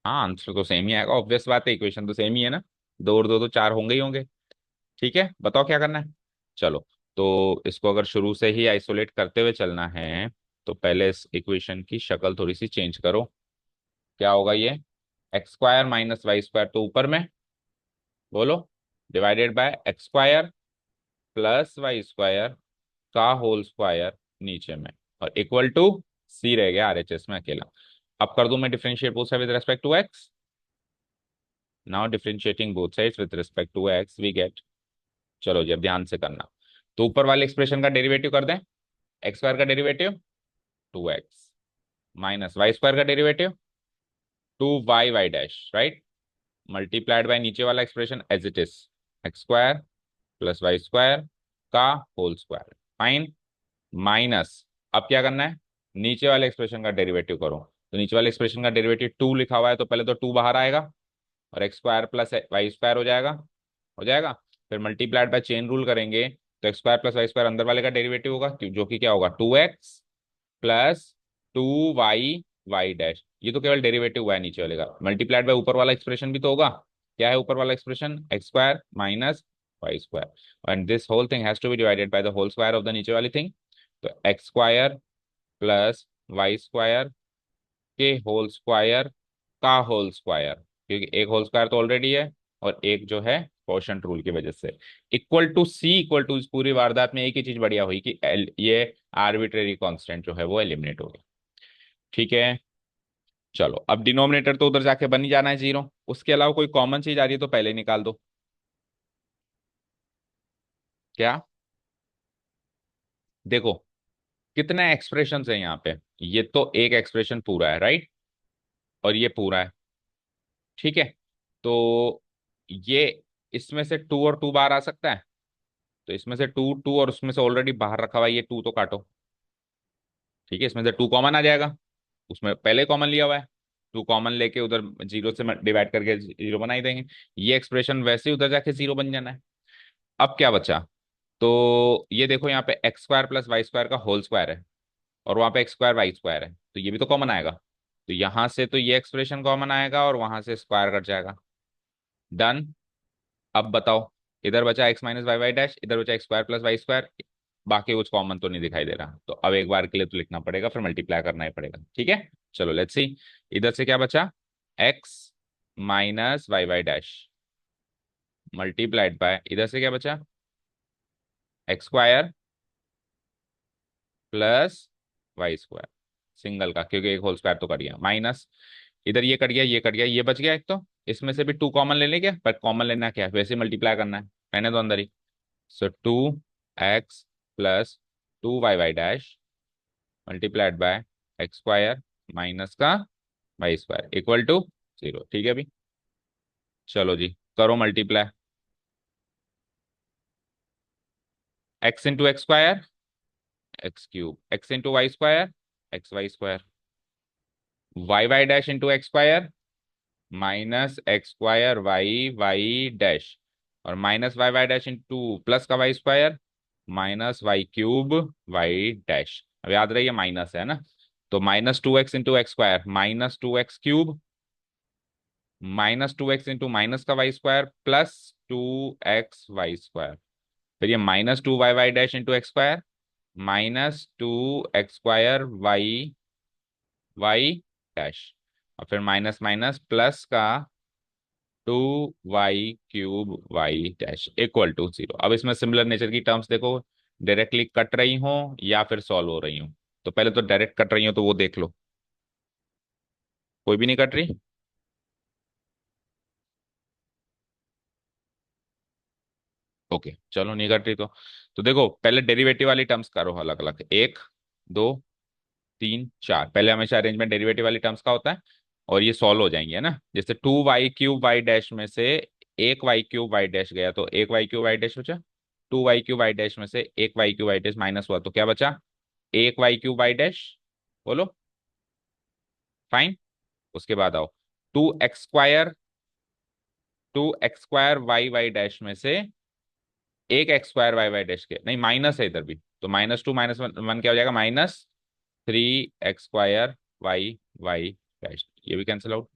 [SPEAKER 1] हाँ आंसर तो सेम ही आएगा, ऑब्वियस बात है, इक्वेशन तो सेम ही है ना. दो और दो तो चार होंगे ही होंगे. ठीक है, बताओ क्या करना है. चलो, तो इसको अगर शुरू से ही आइसोलेट करते हुए चलना है तो पहले इस इक्वेशन की शक्ल थोड़ी सी चेंज करो. क्या होगा ये, x square minus y square तो ऊपर में, बोलो, divided by x square plus y square का होल स्क्वायर नीचे में, और इक्वल टू सी रह गया आरएचएस में अकेला. अब कर दूं मैं differentiate both side with respect to x. Now differentiating both sides with respect to x we get. चलो जी, अब ध्यान से करना. तो ऊपर वाले एक्सप्रेशन का डेरिवेटिव कर दें. एक्स स्क्वायर का derivative 2x minus y square का derivative 2y dash, right, multiplied by नीचे वाला expression as it is, x square plus y square का होल स्क्वायर. फाइन. माइनस, अब क्या करना है, नीचे वाले एक्सप्रेशन का डेरिवेटिव करो. तो नीचे वाले एक्सप्रेशन का डेरिवेटिव 2 लिखा हुआ है, तो पहले तो 2 बाहर आएगा, और x square plus y square हो जाएगा, हो जाएगा. फिर मल्टीप्लाइड बाय चेन रूल करेंगे तो x square plus y square अंदर वाले का डेरिवेटिव होगा, जो कि क्या होगा, 2x प्लस 2y डैश. ये तो केवल डेरिवेटिव हुआ है नीचे वाले का. मल्टीप्लाइड बाय ऊपर वाला एक्सप्रेशन भी तो होगा. क्या है ऊपर वाला expression, x square minus y square, and this whole thing has to be divided by the whole square of the नीचे वाली थिंग. तो x square plus y square के होल स्क्वायर का होल स्क्वायर, क्योंकि एक होल स्क्वायर तो already है, और एक जो है क्वोशंट रूल की वजह से, equal to C. Equal to, इस पूरी वारदात में एक ही चीज बढ़िया हुई कि ये आर्बिट्रेरी कांस्टेंट जो है वो एलिमिनेट हो गया. ठीक है, चलो अब डिनोमिनेटर तो उधर जाके बन ही जाना है जीरो. उसके अलावा कोई कॉमन चीज आ रही है तो पहले ही निकाल दो. क्या, देखो कितने एक्सप्रेशन है यहाँ पे. ये तो एक एक्सप्रेशन पूरा है, राइट, और ये पूरा है. ठीक है, तो ये, इसमें से टू और टू बाहर आ सकता है, तो इसमें से टू टू, और उसमें से ऑलरेडी बाहर रखा हुआ है ये टू, तो काटो. ठीक है, इसमें से टू कॉमन आ जाएगा, उसमें पहले कॉमन लिया हुआ है. टू कॉमन लेके उधर जीरो से डिवाइड करके जीरो बना ही देंगे. ये एक्सप्रेशन वैसे ही उधर जाके जीरो बन जाना है. अब क्या बचा, तो ये देखो यहाँ पे x square plus y square का होल स्क्वायर है, और वहां पे एक्स स्क्वायर वाई स्क्वायर है, तो ये भी तो कॉमन आएगा. तो यहां से तो ये एक्सप्रेशन कॉमन आएगा, और वहां से स्क्वायर कट जाएगा. डन. अब बताओ, इधर बचा x minus y y dash, इधर बचा x square plus y square. बाकी कुछ कॉमन तो नहीं दिखाई दे रहा, तो अब एक बार के लिए तो लिखना पड़ेगा, फिर मल्टीप्लाई करना ही पड़ेगा. ठीक है, चलो लेट्स सी. इधर से क्या बचा, x minus y y dash multiplied by, इधर से क्या बचा, x square plus y square, single का, क्योंकि एक होल स्क्वायर तो कट गया, माइनस इधर ये कट गया, ये कट गया, ये बच गया एक, तो इसमें से भी टू कॉमन ले लेंगे, पर कॉमन लेना क्या है, वैसे मल्टीप्लाई करना है, रहने दो अंदर ही. So 2x plus 2y dash multiplied by x square minus का y square equal to zero. ठीक है अभी, चलो जी करो multiply. X into x square x cube, x into y square x y square, y dash into x square minus x square y y dash, और minus y dash into plus का y square minus y cube y dash. अब याद रहिए minus है ना, तो minus 2x into x square minus 2x cube minus 2x into minus का y square plus 2x y square. फिर ये minus 2y dash into x square minus 2x square y y dash. और फिर minus minus plus का 2y³ y dash equal to 0। अब इसमें similar nature की terms देखो, डायरेक्टली कट रही हो या फिर सॉल्व हो रही हो। तो पहले तो डायरेक्ट कट रही हो तो वो देख लो, कोई भी नहीं कट रही। ओके चलो, नहीं कट रही तो देखो पहले डेरिवेटिव वाली टर्म्स करो अलग अलग, एक, दो, तीन, चार। पहले हमेशा अरेंजमेंट डेरिवेटिव वाली टर्म्स का होता है, और ये सॉल्व हो जाएंगे, है ना। जैसे 2y³ y डैश में से एक y³ y डैश गया तो एक y³ y डैश बचा। 2y³ y डैश में से एक y³ y डैश माइनस हुआ तो क्या बचा, एक y³ y डैश। बोलो। फाइन। उसके बाद आओ, 2x² 2x² y डैश में से एक x² y डैश के, नहीं माइनस है इधर भी, तो -2 -1 क्या हो जाएगा, -3x² y डैश, ये भी कैंसिल आउट।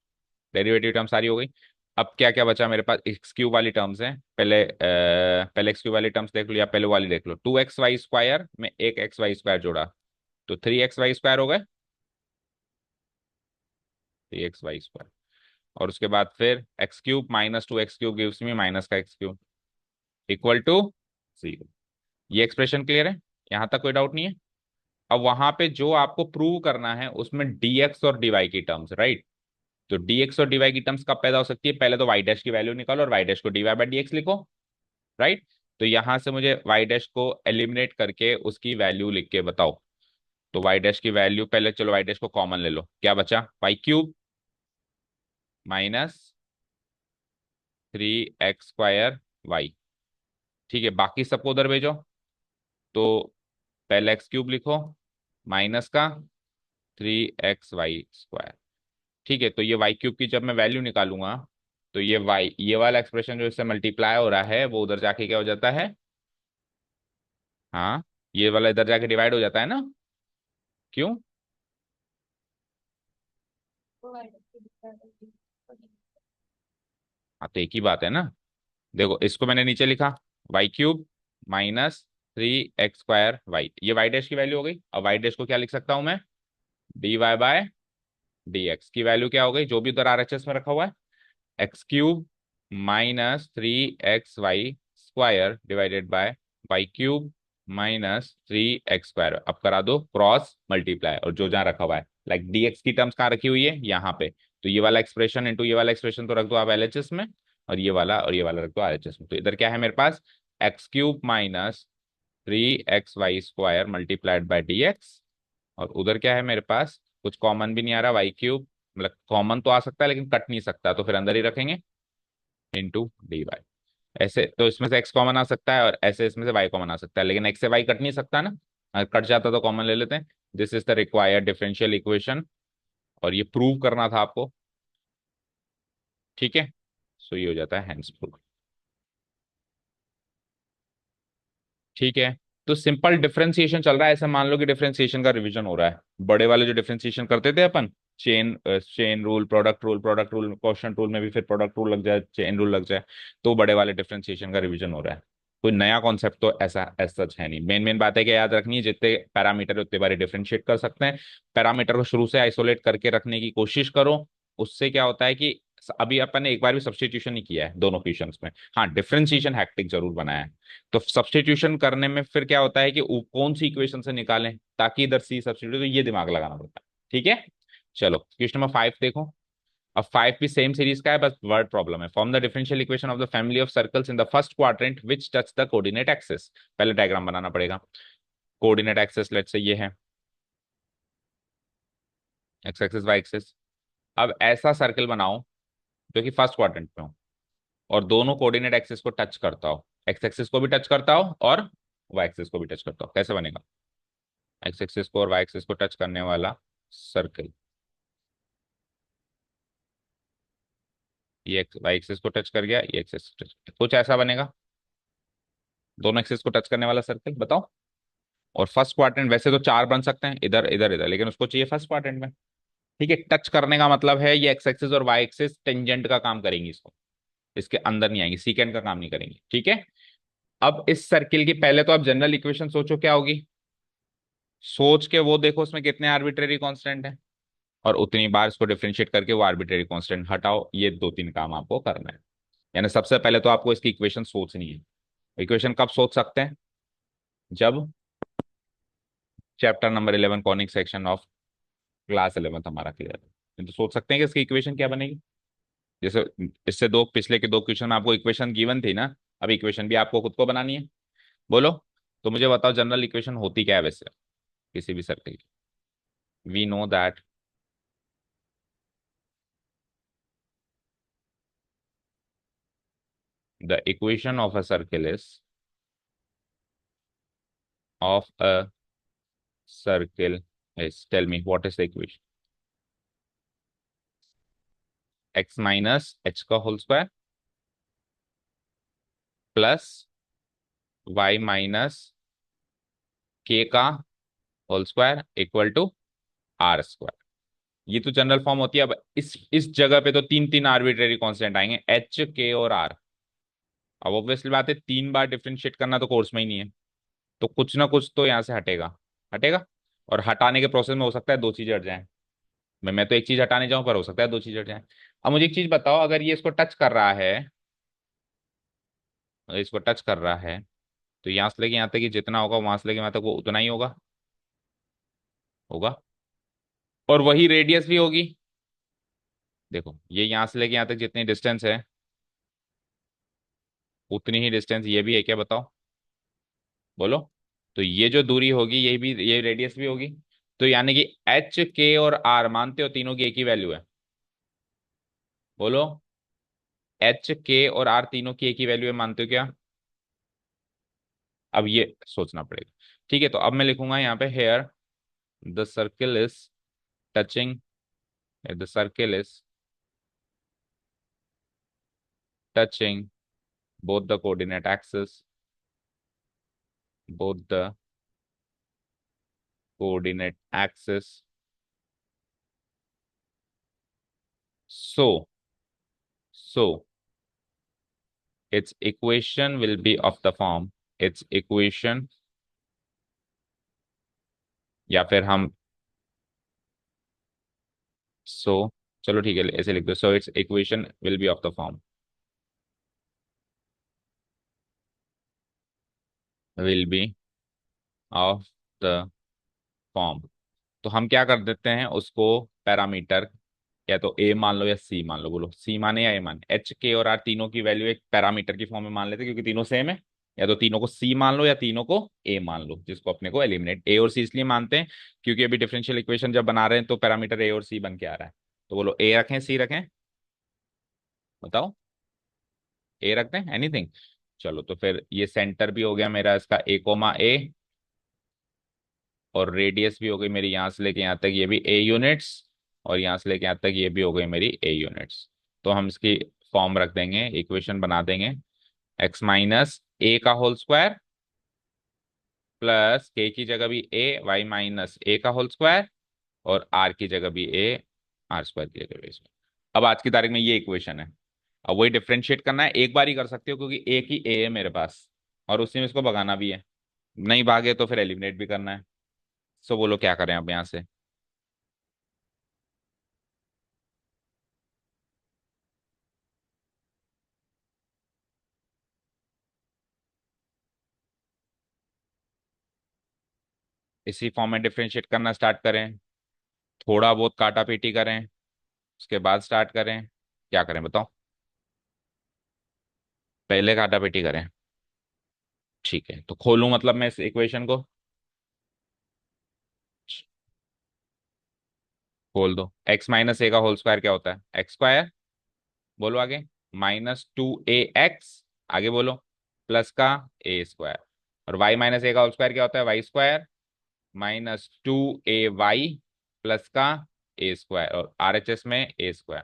[SPEAKER 1] डेरिवेटिव टर्म सारी हो गई। अब क्या क्या बचा मेरे पास, x³ वाली टर्म्स हैं। पहले x³ वाली टर्म्स देख लो या पहले वाली देख लो। 2xy² में एक xy² जोड़ा तो 3xy² हो गए, 3xy²। और उसके बाद फिर x³ -2x³ gives me minus का x³ इक्वल टू 0। ये एक्सप्रेशन क्लियर है, यहां तक कोई डाउट नहीं है। अब वहां पे जो आपको प्रूव करना है उसमें dx और dy की टर्म्स, राइट। तो dx और dy की टर्म्स कब पैदा हो सकती है, पहले तो y डैश की वैल्यू निकालो और y डैश को dy/dx लिखो, राइट। तो यहां से मुझे y डैश को एलिमिनेट करके उसकी वैल्यू लिख के बताओ। तो y डैश की वैल्यू, पहले चलो y डैश को कॉमन ले लो, क्या बचा, y³ -3x²y। ठीक है, बाकी सबको उधर भेजो। तो पहले x³ लिखो माइनस का 3xy²। ठीक है, तो ये y³ की जब मैं वैल्यू निकालूंगा तो ये वाला एक्सप्रेशन जो इससे मल्टीप्लाई हो रहा है वो उधर जाके क्या हो जाता है, हाँ, ये वाला इधर जाके डिवाइड हो जाता है ना। क्यों। हाँ तो एक ही बात है ना। देखो इसको मैंने नीचे लिखा, y³ -3x²y, ये y डैश की वैल्यू हो गई। अब y डैश को क्या लिख सकता हूं मैं, dy/dx की वैल्यू क्या हो गई, जो भी उधर RHS में रखा हुआ है, x³ -3xy² divided by y³ -3x²। अब करा दो क्रॉस मल्टीप्लाई, और जो जहां रखा हुआ है, लाइक dx की टर्म्स कहाँ रखी हुई है, यहाँ पे। तो ये वाला एक्सप्रेशन इंटू ये वाला एक्सप्रेशन तो रख दो आप LHS में, और ये वाला रख दो RHS में। तो इधर क्या है मेरे पास, x³ -3xy² multiplied by dx। और उधर क्या है मेरे पास, कुछ कॉमन भी नहीं आ रहा, y³, मतलब कॉमन तो आ सकता है लेकिन कट नहीं सकता, तो फिर अंदर ही रखेंगे इंटू dy। ऐसे तो इसमें से x कॉमन आ सकता है और ऐसे इसमें से y कॉमन आ सकता है, लेकिन x से y कट नहीं सकता ना। अगर कट जाता तो कॉमन ले लेते हैं। This is the required differential equation, और ये प्रूव करना था आपको, ठीक है। सो ये हो जाता है हैंस प्रूव। ठीक है, तो सिंपल डिफरेंशिएशन चल रहा है, ऐसे मान लो कि डिफरेंशिएशन का रिवीजन हो रहा है। बड़े वाले जो डिफरेंशिएशन करते थे अपन, chain rule, product rule, quotient rule में भी फिर प्रोडक्ट रूल लग जाए, चेन रूल लग जाए, तो बड़े वाले डिफरेंशिएशन का रिवीजन हो रहा है। कोई नया कॉन्सेप्ट तो ऐसा ऐसा सच है नहीं। मेन मेन बात है कि याद रखनी है, जितने पैरामीटर है उतने बारे डिफरेंशिएट कर सकते हैं। पैरामीटर को शुरू से आइसोलेट करके रखने की कोशिश करो। उससे क्या होता है कि अभी अपन ने एक बार भी सब्सटीट्यूशन नहीं किया है दोनों क्वेश्चंस में, हाँ डिफरेंशिएशन हैक्टिक जरूर बनाया है। तो सब्सटीट्यूशन करने में फिर क्या होता है कि कौन सी इक्वेशन से निकालें ताकि इधर सी सब्सटीट्यूट, तो ये दिमाग लगाना पड़ता है, ठीक है। चलो क्वेश्चन नंबर 5 देखो। अब 5 भी सेम सीरीज का है, बस वर्ड प्रॉब्लम है। Form the differential equation of the family of circles in the first quadrant which touch the coordinate axis. पहले डायग्राम बनाना पड़ेगा। कोऑर्डिनेट एक्सिस लेट्स से ये है, एक्स एक्सिस वाई एक्सिस। अब ऐसा सर्कल बनाओ जो कि फर्स्ट क्वाड्रेंट में हो और दोनों कोऑर्डिनेट एक्सिस को टच करता हो, एक्स एक्सिस को भी टच करता हो और वाई एक्सिस को भी टच करता हो। कैसे बनेगा, एक्स एक्सिस को और वाई एक्सिस को टच करने वाला सर्कल, ये वाई एक्सिस को टच कर गया, ये एक्सिस टच, कुछ ऐसा बनेगा, दोनों एक्सिस को टच करने वाला सर्कल, बताओ। और फर्स्ट क्वाड्रेंट वैसे तो चार बन सकते हैं, इधर इधर इधर, लेकिन उसको चाहिए फर्स्ट क्वाड्रेंट में। ठीक है, टच करने का मतलब है ये एक्स एक्सिस और वाई एक्सिस टेंजेंट का काम करेंगी, इसको इसके अंदर नहीं आएंगी, सीकेंड का काम नहीं करेंगी, ठीक है। अब इस सर्किल की पहले तो आप जनरल इक्वेशन सोचो क्या होगी, सोच के वो देखो उसमें कितने आर्बिट्रेरी कांस्टेंट है। और उतनी बार इसको डिफरेंशिएट करके वो आर्बिट्रेरी कांस्टेंट हटाओ। ये दो तीन काम आपको करना है। यानी सबसे पहले तो आपको इसकी इक्वेशन सोचनी है। इक्वेशन कब सोच सकते हैं? जब chapter number 11 conic section of class 11 हमारा क्लियर है, तो सोच सकते हैं कि इसकी इक्वेशन क्या बनेगी। जैसे इससे दो पिछले के दो क्वेश्चन में आपको इक्वेशन गिवन थी ना, अब इक्वेशन भी आपको खुद को बनानी है। बोलो। तो मुझे बताओ जनरल इक्वेशन होती क्या है वैसे किसी भी सर्कल की? We know that the equation of a circle is of a circle is, tell me what is the equation? X minus h का whole square plus y minus k का whole square equal to r square. ये तो general form होती है। अब इस जगह पे तो तीन तीन आर्बिट्रेरी कांस्टेंट आएंगे, एच के और आर। अब ऑब्वियसली बात है, तीन बार डिफरेंशिएट करना तो कोर्स में ही नहीं है, तो कुछ ना कुछ तो यहाँ से हटेगा। हटेगा। और हटाने के प्रोसेस में हो सकता है दो चीज हट जाए। मैं तो एक चीज हटाने जाऊं पर हो सकता है दो चीज हट जाए। अब मुझे एक चीज बताओ, अगर ये इसको टच कर रहा है, अगर इसको टच कर रहा है, तो यहाँ से लेके यहाँ तक कि जितना होगा वहां से लेके वहां तक वो उतना ही होगा। होगा। और वही रेडियस भी होगी। देखो ये यहाँ से लेके यहाँ तक जितनी डिस्टेंस है, उतनी ही डिस्टेंस ये भी है क्या बताओ? बोलो। तो ये जो दूरी होगी ये भी, ये रेडियस भी होगी। तो यानी कि एच के और आर मानते हो तीनों की एक ही वैल्यू है? बोलो। एच के और आर तीनों की एक ही वैल्यू है, मानते हो क्या? अब ये सोचना पड़ेगा। ठीक है, तो अब मैं लिखूंगा यहाँ पे here the circle is touching, the circle is touching both the coordinate axis, both the coordinate axis. So its equation will be of the form, its equation, या फिर हम so, चलो ठीक है ऐसे लिख दो, so its equation will be of the form, will be of the form। तो हम क्या कर देते हैं उसको, पैरामीटर, या तो ए मान लो या सी मान लो। बोलो सी माने या ए माने? एच के और आर तीनों की वैल्यू एक पैरामीटर की फॉर्म में मान लेते हैं, क्योंकि तीनों सेम है। या तो तीनों को सी मान लो या तीनों को ए मान लो, जिसको अपने को एलिमिनेट ए और सी इसलिए मानते हैं क्योंकि अभी डिफरेंशियल इक्वेशन जब बना रहे हैं तो पैरामीटर ए और सी बन के आ रहा है। तो बोलो ए रखें सी रखें? बताओ। ए रखते हैं एनीथिंग। चलो तो फिर ये सेंटर भी हो गया मेरा इसका ए कोमा ए, और रेडियस भी हो गई मेरी यहाँ से लेके यहाँ तक ये भी ए यूनिट्स, और यहाँ से लेके यहाँ तक ये भी हो गई मेरी ए यूनिट्स। तो हम इसकी फॉर्म रख देंगे, इक्वेशन बना देंगे, एक्स माइनस ए का होल स्क्वायर प्लस के की जगह भी ए, वाई माइनस ए का होल स्क्वायर, और आर की जगह भी ए, आर स्क्वायर की जगह भी स्क्वायर। अब आज की तारीख में ये इक्वेशन है। अब वही डिफरेंशिएट करना है, एक बार ही कर सकते हो क्योंकि एक ही ए है मेरे पास, और उसी में इसको भगाना भी है। नहीं भागे तो फिर एलिमिनेट भी करना है। सो बोलो क्या करें अब यहाँ से? इसी फॉर्म में डिफरेंशिएट करना स्टार्ट करें, थोड़ा बहुत काटा पीटी करें, उसके बाद स्टार्ट करें? क्या करें बताओ? पहले काटा पीटी करें? ठीक है, तो खोलूं मतलब मैं इस इक्वेशन को? खोल दो। एक्स माइनस ए का होल स्क्वायर क्या होता है? X square. बोलो आगे। माइनस टू ए एक्स, आगे बोलो, प्लस का ए स्क्वायर। और वाई माइनस ए का होल स्क्वायर क्या होता है? Y square minus to A Y plus का ए स्क्वायर, और आरएचएस में ए स्क्वायर।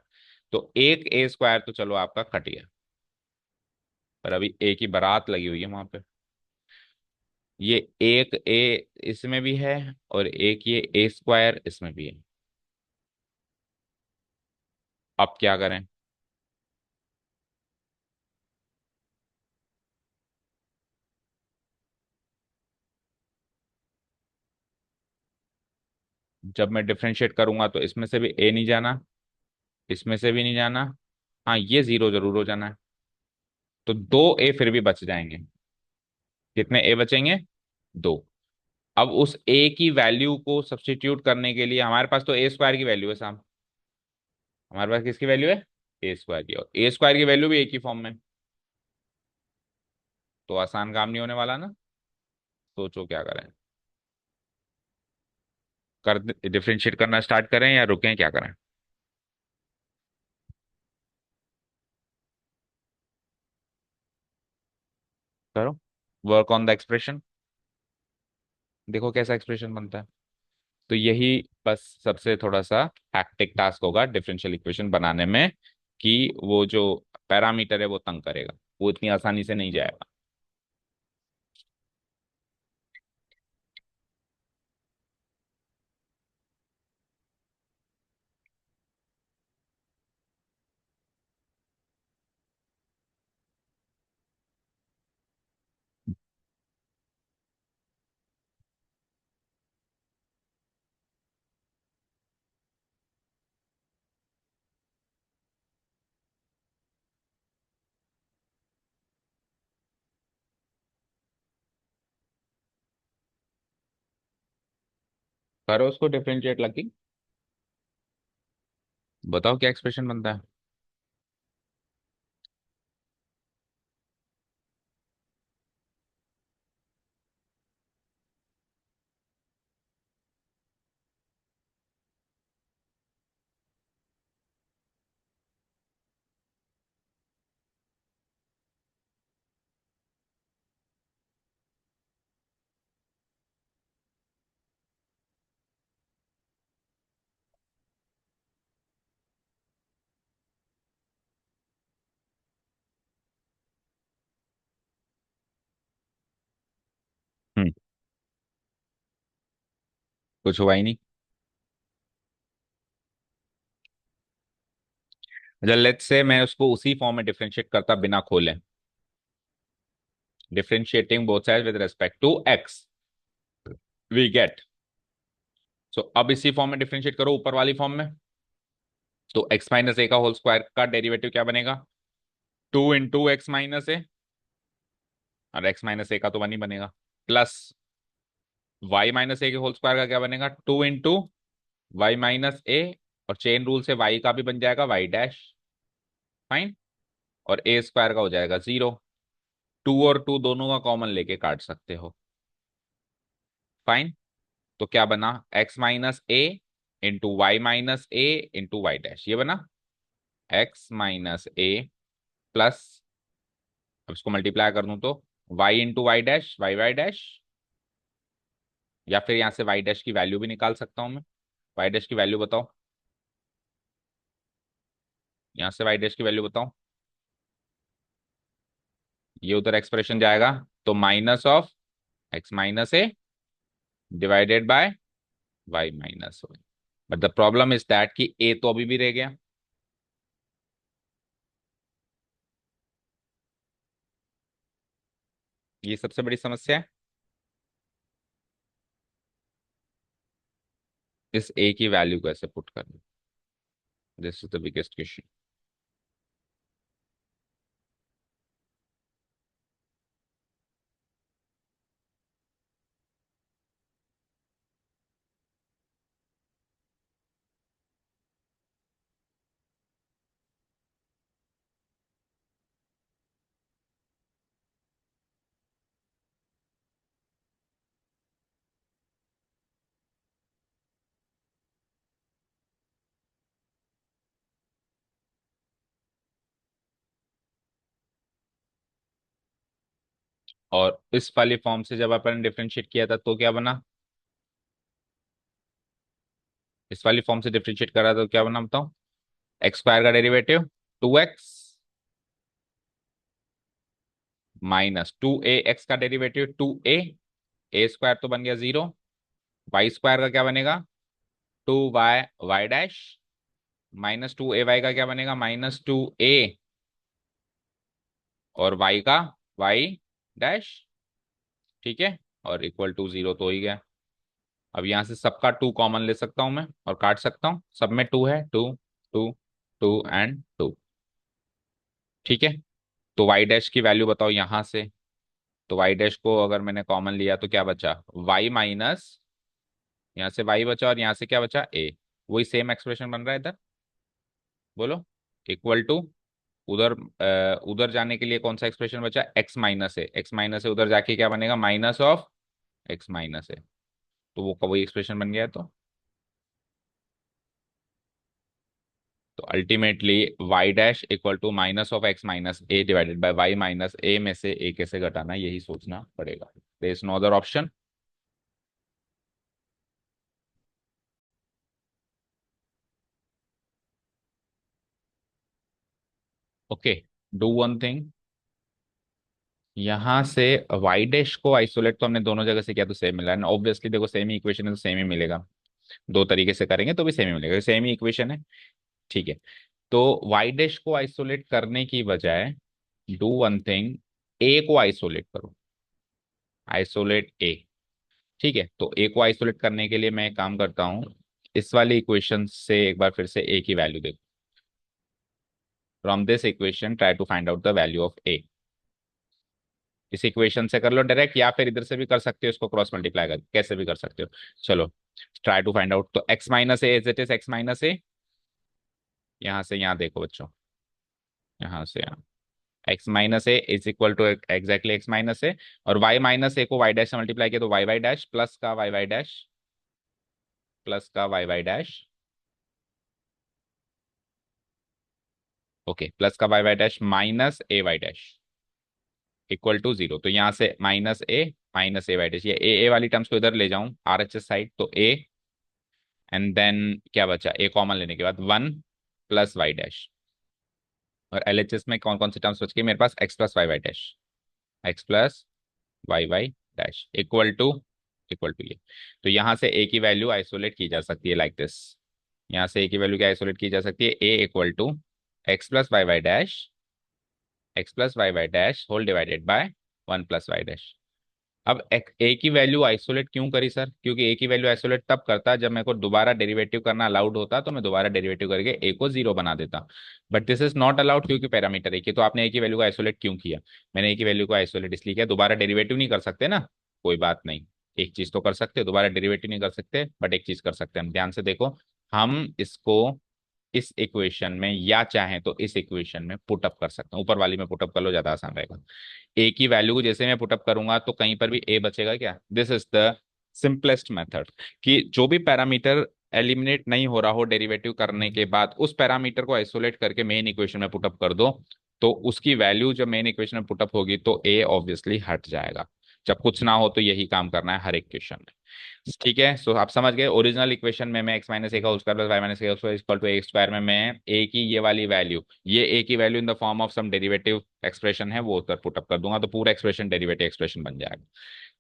[SPEAKER 1] तो एक ए स्क्वायर तो चलो आपका कट गया, पर अभी ए की बारात लगी हुई है वहां पे। ये एक ए इसमें भी है, और एक ये ए स्क्वायर इसमें भी है। अब क्या करें? जब मैं डिफरेंशिएट करूंगा तो इसमें से भी ए नहीं जाना, इसमें से भी नहीं जाना, हाँ ये जीरो जरूर हो जाना है। तो दो ए फिर भी बच जाएंगे। कितने ए बचेंगे? दो। अब उस ए की वैल्यू को सब्स्टिट्यूट करने के लिए हमारे पास तो ए स्क्वायर की वैल्यू है साहब। हमारे पास किसकी वैल्यू है? ए स्क्वायर की। और ए स्क्वायर की वैल्यू भी एक ही फॉर्म में। तो आसान काम नहीं होने वाला ना। सोचो क्या करें। कर डिफरेंशिएट करना स्टार्ट करें या रुकें, क्या करें? करो। Work on the expression. देखो कैसा एक्सप्रेशन बनता है। तो यही बस सबसे थोड़ा सा हैक्टिक टास्क होगा डिफरेंशियल इक्वेशन बनाने में, कि वो जो पैरामीटर है वो तंग करेगा, वो इतनी आसानी से नहीं जाएगा। करो उसको डिफरेंशिएट लकी। बताओ क्या एक्सप्रेशन बनता है। हम्म। कुछ हुआ ही नहीं। अच्छा, लेट्स से मैं उसको उसी फॉर्म में डिफरेंशिएट करता बिना खोले। Differentiating both side with respect to x, we get. So अब इसी फॉर्म में डिफरेंशिएट करो ऊपर वाली फॉर्म में। तो एक्स माइनस ए का होल स्क्वायर का डेरिवेटिव क्या बनेगा? 2 इंटू एक्स माइनस ए। और एक्स माइनस ए का तो वन ही बनेगा। प्लस वाई माइनस ए के होल स्क्वायर का क्या बनेगा? 2 इंटू वाई माइनस ए। और चेन रूल से वाई का भी बन जाएगा वाई डैश। फाइन। और ए स्क्वायर का हो जाएगा 0। टू और टू दोनों का कॉमन लेके काट सकते हो। फाइन। तो क्या बना? x-a into Y minus a into y dash, ये बना। x-a प्लस, अब इसको मल्टीप्लाई कर दूं तो y into y dash, y y dash. या फिर यहां से वाई डैश की वैल्यू भी निकाल सकता हूं मैं। वाई डैश की वैल्यू बताओ। यहां से वाई डैश की वैल्यू बताओ। ये उधर एक्सप्रेशन जाएगा। तो minus of x minus a divided by y minus y. But the problem is that कि ए तो अभी भी रह गया। ये सबसे बड़ी समस्या है। इस ए की वैल्यू कैसे पुट करनी, this is the biggest question. और इस वाली फॉर्म से जब अपन डिफरेंशिएट किया था तो क्या बना? इस वाली फॉर्म से डिफरेंशिएट करा तो क्या बना बताओ? एक्स स्क्वायर का derivative 2x minus 2a, x का डेरिवेटिव 2a। ए स्क्वायर तो बन गया 0। वाई स्क्वायर का क्या बनेगा? 2y Y dash minus 2a Y का क्या बनेगा? -2a। और y का वाई डैश। ठीक है। और इक्वल टू 0 तो हो ही गया। अब यहाँ से सबका 2 कॉमन ले सकता हूं मैं और काट सकता हूँ, सब में 2 है, 2 2 2 एंड 2। ठीक है, तो y डैश की वैल्यू बताओ यहाँ से। तो y डैश को अगर मैंने कॉमन लिया तो क्या बचा, y माइनस, यहाँ से y बचा और यहाँ से क्या बचा, a। वही सेम एक्सप्रेशन बन रहा है इधर, बोलो, इक्वल टू, उधर उधर जाने के लिए कौन सा एक्सप्रेशन बचा, x माइनस है, x माइनस है, उधर जाके क्या बनेगा, माइनस ऑफ x माइनस है। तो वो वही एक्सप्रेशन बन गया। तो ultimately y dash equal to minus of x minus a divided by y minus a में से a कैसे घटाना, यही सोचना पड़ेगा। There is no other option. Okay, do one thing, यहाँ से y डैश को आइसोलेट तो हमने दोनों जगह से किया तो सेम मिला है, ऑब्वियसली देखो सेम ही इक्वेशन है तो सेम ही मिलेगा, दो तरीके से करेंगे तो भी सेम ही मिलेगा, सेम ही इक्वेशन है। ठीक है, तो y डैश को आइसोलेट करने की बजाय डू वन थिंग, a को आइसोलेट करो, आइसोलेट a। ठीक है, तो ए को आइसोलेट करने के लिए मैं एक काम करता हूँ, इस वाली इक्वेशन से एक बार फिर से ए की वैल्यू देखो। From this equation try to find out the value of a. इस इक्वेशन से कर लो डायरेक्ट, या फिर इधर से भी कर सकते हो, इसको क्रॉस मल्टीप्लाई कर कैसे भी कर सकते हो। चलो, ट्राई टू फाइंड आउट, तो x minus a, as it is x minus a, यहाँ से यहाँ देखो बच्चों, यहाँ से यहाँ x minus a is equal to exactly x minus a, और वाई माइनस ए को वाई डैश से मल्टीप्लाई किया तो वाई वाई डैश, प्लस का वाई वाई डैश, प्लस का y y dash, okay, plus का y y dash minus a y dash equal to zero. तो यहाँ से माइनस ए वाई डैश, ये ए वाली टर्म्स को इधर ले जाऊं आर एच एस साइड, तो ए, एंड देन क्या बचा, ए कॉमन लेने के बाद वन प्लस वाई डैश, और एल एच एस में कौन कौन सी टर्म्स बच गई मेरे पास, x plus y y dash, x plus y y dash equal to ये। तो यहाँ से ए की वैल्यू आइसोलेट की जा सकती है लाइक दिस, यहाँ से ए की वैल्यू क्या आइसोलेट की जा सकती है, a equal to x plus y y dash, x plus y y dash whole divided by one plus y dash. अब ए की वैल्यू आइसोलेट क्यों करी सर, क्योंकि ए की वैल्यू आइसोलेट तब करता जब मेरे को दोबारा डेरिवेटिव करना अलाउड होता, तो मैं दोबारा डेरिवेटिव करके ए को जीरो बना देता। But this is not allowed क्योंकि पैरामीटर एक ही। तो आपने ए की वैल्यू को आइसोलेट क्यों किया, मैंने ए की वैल्यू को आइसोलेट इसलिए किया, दोबारा डेरिवेटिव नहीं कर सकते ना, कोई बात नहीं, एक चीज तो कर सकते हो, दोबारा डेरिवेटिव नहीं कर सकते, बट एक चीज कर सकते हैं हम, ध्यान से देखो, हम इसको इस इक्वेशन में या चाहें तो इस इक्वेशन में पुटअप कर सकते हैं, ऊपर वाली में पुटअप कर लो, ज्यादा आसान रहेगा। ए की वैल्यू को जैसे मैं पुटअप करूंगा तो कहीं पर भी ए बचेगा क्या, this is the simplest method, कि जो भी पैरामीटर एलिमिनेट नहीं हो रहा हो डेरिवेटिव करने के बाद, उस पैरामीटर को आइसोलेट करके मेन इक्वेशन में पुटअप कर दो, तो उसकी वैल्यू जब मेन इक्वेशन में पुटअप होगी तो ए ऑब्वियसली हट जाएगा। जब कुछ ना हो तो यही काम करना है हर इक्वेशन में। ठीक है, सो आप समझ गए, ओरिजिनल इक्वेशन में मैं एक्स माइनस ए का whole square plus y minus a का इक्वल टू ए स्क्वायर में मैं ए की ये वाली वैल्यू, ये ए की value in the form of some derivative expression है वो उधर पुट अप कर दूंगा, तो पूरा एक्सप्रेशन डेरिवेटिव एक्सप्रेशन बन जाएगा।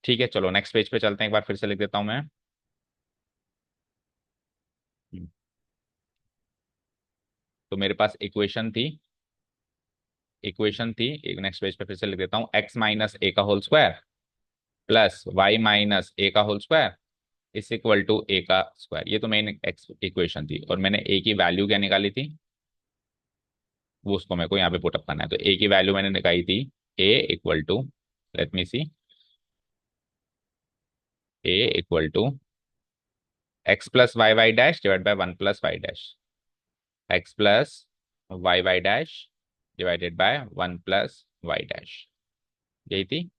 [SPEAKER 1] ठीक है, चलो नेक्स्ट पेज पे चलते हैं, एक बार फिर से लिख देता हूं मैं। हम्म, तो मेरे पास इक्वेशन थी एक, नेक्स्ट पेज पे फिर से लिख देता हूँ, एक्स माइनस ए का whole square plus y minus a का होल स्क्वायर इस इक्वल टू ए का स्क्वायर। ये तो मेन इक्वेशन थी, और मैंने ए की वैल्यू क्या निकाली थी, वो उसको मेरे को यहाँ पे पुटअप करना है। तो ए की वैल्यू मैंने निकाली थी, a equal to, let me see, a equal to x plus y y dash divide by one plus y dash, x plus y y dash divided by one plus y dash, यही थी,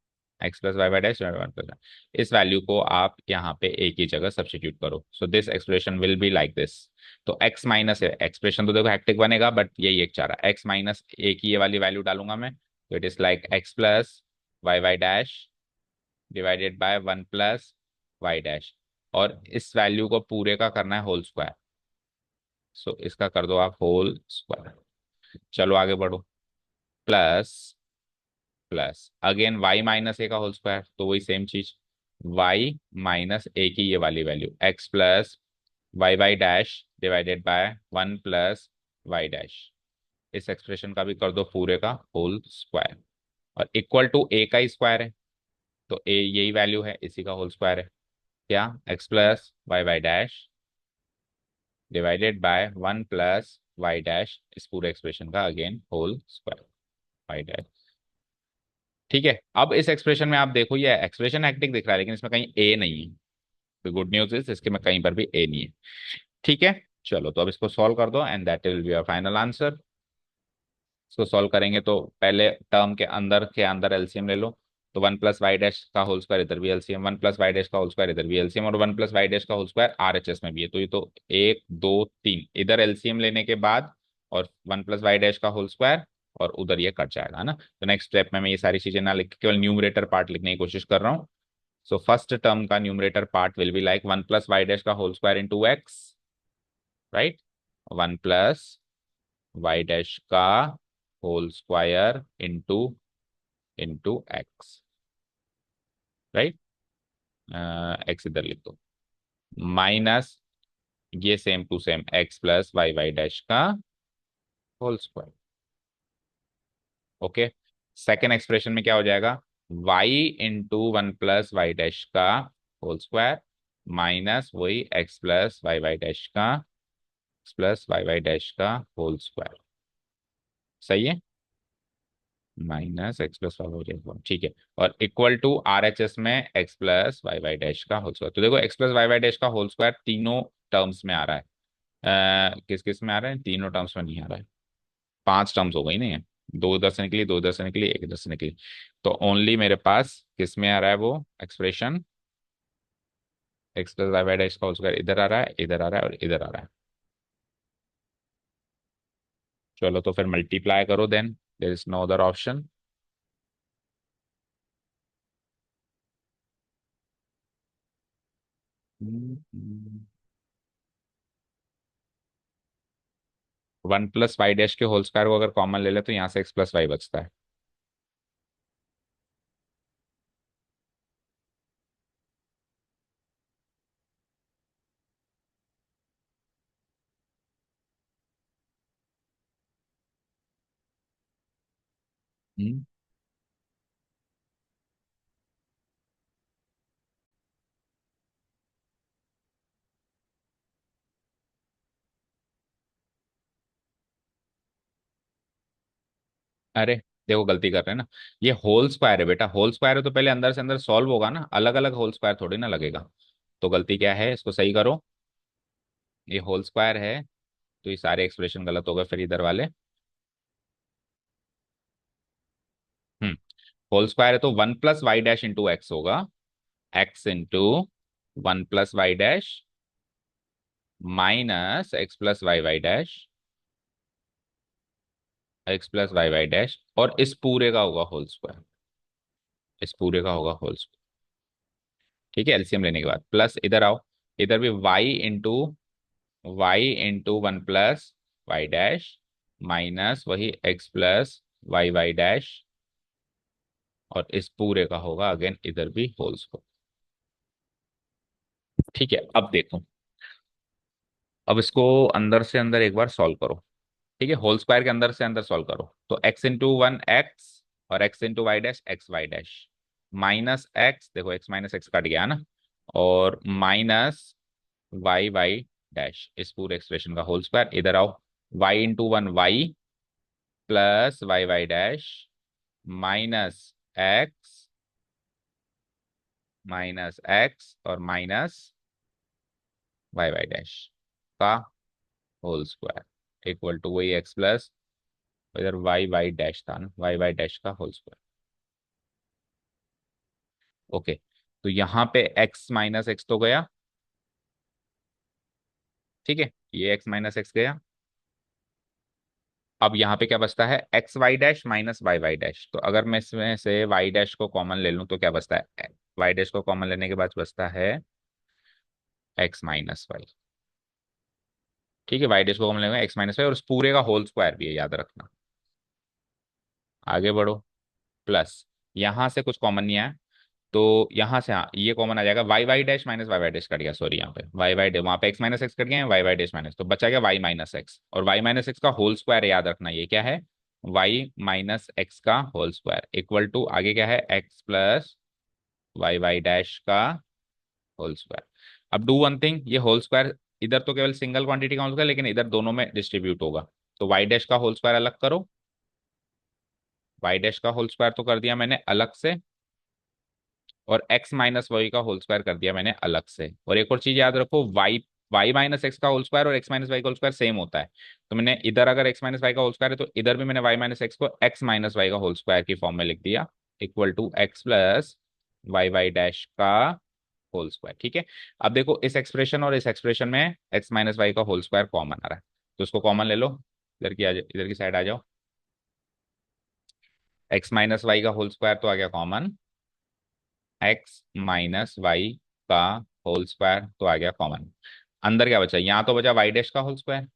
[SPEAKER 1] x plus y y dash divide one plus. इस value को आप यहाँ पे a की जगह substitute करो, so this expression will be like this. तो एक्स माइनस एक्सप्रेशन तो देखो हैक्टिक बनेगा, बट यही एक चाह रहा, एक्स माइनस ए की ये वाली वैल्यू डालूंगा मैं, तो it is like x plus y y dash divided by one plus y dash, और इस वैल्यू को पूरे का करना है होल स्क्वायर, सो इसका कर दो आप होल स्क्वायर। चलो आगे बढ़ो, plus plus again y minus a का होल स्क्वायर, तो वही सेम चीज, वाई माइनस ए की ये वाली value, x plus y y dash divided by one plus y dash, इस एक्सप्रेशन का भी कर दो पूरे का होल स्क्वायर, और इक्वल टू ए का ही स्क्वायर है, तो ए यही वैल्यू है, इसी का होल स्क्वायर है। क्या, x plus y y dash divided by 1 + y dash, इस पूरे एक्सप्रेशन का again whole square, y dash. ठीक है, अब इस एक्सप्रेशन में आप देखो ये एक्सप्रेशन हेक्टिक दिख रहा है, लेकिन इसमें कहीं ए नहीं है। तो गुड न्यूज इज इसके में कहीं पर भी ए नहीं है। ठीक है, चलो तो अब इसको सॉल्व कर दो and that will be your final answer. इसको सॉल्व करेंगे तो पहले टर्म के अंदर एलसीएम ले लो। तो 1 + y डैश का होल स्क्वायर इधर भी एलसीएम, 1 + y डैश का होल स्क्वायर इधर भी एलसीएम, और 1 + y डैश का होल स्क्वायर आरएचएस में भी है। तो ये तो 1 2 3 इधर एलसीएम लेने के बाद, और 1 + y डैश का होल स्क्वायर, और उधर ये कट जाएगा, है ना। तो नेक्स्ट स्टेप में मैं ये सारी चीजें ना लिख के केवल न्यूमरेटर पार्ट लिखने की कोशिश कर रहा हूँ। सो फर्स्ट टर्म का numerator part will be like 1 + y dash का whole square into x, right. 1 + y dash का whole square into into x, right. X इधर लिख दो, माइनस ये same to same x plus y y dash का whole square. Okay, second expression में क्या हो जाएगा, y इंटू 1 + y डैश का होल स्क्वायर माइनस वही x plus y y dash का, x plus y y dash का होल स्क्वायर। सही है, minus x plus y y dash, ठीक है। और equal to R H S में x plus y y dash का होल स्क्वायर। तो देखो x plus y y dash का होल स्क्वायर तीनों टर्म्स में आ रहा है। किस किस में आ रहा है, तीनों टर्म्स में नहीं आ रहा है। 5 टर्म्स हो गई नहीं है, दो इधर से निकली, दो इधर से निकली, एक इधर से निकली। तो ओनली मेरे पास किस में आ रहा है वो expression, x plus y y dash का होल स्क्वायर इधर आ रहा है, इधर आ रहा है, और इधर आ रहा है। चलो तो फिर मल्टीप्लाई करो, then there is no other option. 1 + y dash के होल स्क्वायर को अगर कॉमन ले ले तो यहाँ से एक्स प्लस वाई बचता है। हम्म, अरे देखो गलती कर रहे हैं ना, ये होल स्क्वायर है बेटा, होल स्क्वायर है तो पहले अंदर से अंदर सॉल्व होगा ना, अलग अलग होल स्क्वायर थोड़ी ना लगेगा। तो गलती क्या है, इसको सही करो। ये होल स्क्वायर है, तो ये सारे एक्सप्रेशन गलत हो गए फिर इधर वाले। हम्म, होल स्क्वायर है तो 1 + y डैश इंटू एक्स होगा, x into 1 + y dash minus x plus y y dash, x plus y y dash, और इस पूरे का होगा होल स्क्वायर, इस पूरे का होगा होल स्क्वायर। ठीक है, एलसीएम लेने के बाद प्लस इधर आओ, इधर भी y into 1 + y dash minus वही x plus y y dash, और इस पूरे का होगा अगेन इधर भी होल स्क्वायर। ठीक है, अब देखो, अब इसको अंदर से अंदर एक बार सॉल्व करो। ठीक है, होल स्क्वायर के अंदर से अंदर सॉल्व करो तो एक्स इंटू 1 एक्स, और x into y dash x y dash, minus x, देखो एक्स माइनस एक्स कट गया है ना, और माइनस वाई वाई डैश, इस पूरे एक्सप्रेशन का होल स्क्वायर। इधर आओ, y into 1 y plus y y dash minus x और माइनस वाई वाई डैश का होल स्क्वायर इक्वल टू वही एक्स प्लस, इधर वाई वाई डैश था ना, वाई वाई डैश का होल स्क्वायर। ओके, तो यहाँ पे x माइनस एक्स तो गया, ठीक है, ये x माइनस एक्स गया। अब यहाँ पे क्या बचता है, x y dash minus y y dash. तो अगर मैं इसमें से वाई डैश को कॉमन ले लूँ तो क्या बचता है, वाई डैश को कॉमन लेने के बाद बचता है एक्स माइनस वाई। ठीक है, वाई डैश को कॉमन लेंगे एक्स माइनस वाई, और उस पूरे का होल स्क्वायर भी है, याद रखना। आगे बढ़ो, प्लस यहाँ से कुछ कॉमन नहीं आया, तो यहाँ से हाँ ये कॉमन आ जाएगा, y y dash minus y y dash कट गया, सॉरी यहाँ पे वाई वाई वहाँ पे एक्स माइनस एक्स कट गया, वाई वाई डैश माइनस, तो बचा गया वाई माइनस एक्स, और वाई माइनस एक्स का होल स्क्वायर याद रखना, ये क्या है, वाई माइनस एक्स का होल स्क्वायर इक्वल टू आगे क्या है, x plus y y dash का होल स्क्वायर। अब डू वन थिंग, ये होल स्क्वायर इधर तो केवल सिंगल क्वांटिटी का होल स्क्वायर, लेकिन इधर दोनों में डिस्ट्रीब्यूट होगा। तो वाई डैश का होल स्क्वायर अलग करो, वाई डैश का होल स्क्वायर तो कर दिया मैंने अलग से, और x माइनस वाई का होल स्क्वायर कर दिया मैंने अलग से। और एक और चीज याद रखो, y माइनस एक्स का होल स्क्वायर और x माइनस वाई का होल स्क्वायर सेम होता है। तो मैंने इधर अगर x माइनस वाई का होल स्क्वायर है, तो इधर भी मैंने y माइनस एक्स को x माइनस वाई का होल स्क्वायर की फॉर्म में लिख दिया, equal to x plus y dash का होल स्क्वायर। ठीक है। अब देखो इस एक्सप्रेशन और इस एक्सप्रेशन में x माइनस वाई का होल स्क्वायर कॉमन आ रहा है, तो उसको कॉमन ले लो। इधर की आ जाओ, इधर की साइड आ जाओ। x माइनस वाई का होल स्क्वायर तो आ गया कॉमन, x माइनस वाई का होल स्क्वायर तो आ गया कॉमन। अंदर क्या बचा, यहाँ तो बचा वाई डैश का होल स्क्वायर,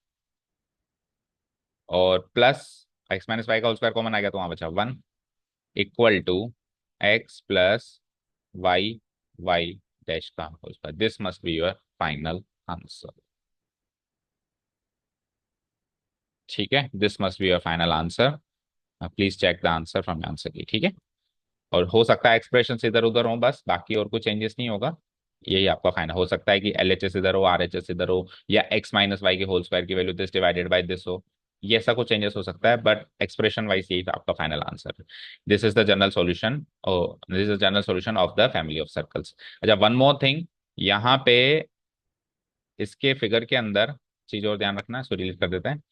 [SPEAKER 1] और प्लस x माइनस वाई का होल स्क्वायर कॉमन आ गया, तो वहां बचा 1, equal to x plus y y dash का whole square. This must be your final answer. ठीक है, this must be your final answer. Please check the answer from answer key. ठीक है। और हो सकता है एक्सप्रेशन इधर उधर हो, बस बाकी और कुछ चेंजेस नहीं होगा। यही आपका फाइनल हो सकता है कि एल एच एस इधर हो, आर एच एस इधर हो, या एक्स माइनस वाई के होल स्क्वायर की value this divided by this हो। ये ऐसा कुछ चेंजेस हो सकता है, बट एक्सप्रेशन वाइज यही था आपका final answer. This is the general solution, this is general solution of the family of circles. अच्छा, वन मोर थिंग, यहाँ पे इसके फिगर के अंदर चीज और ध्यान रखना, इसको डिलीट कर देते हैं।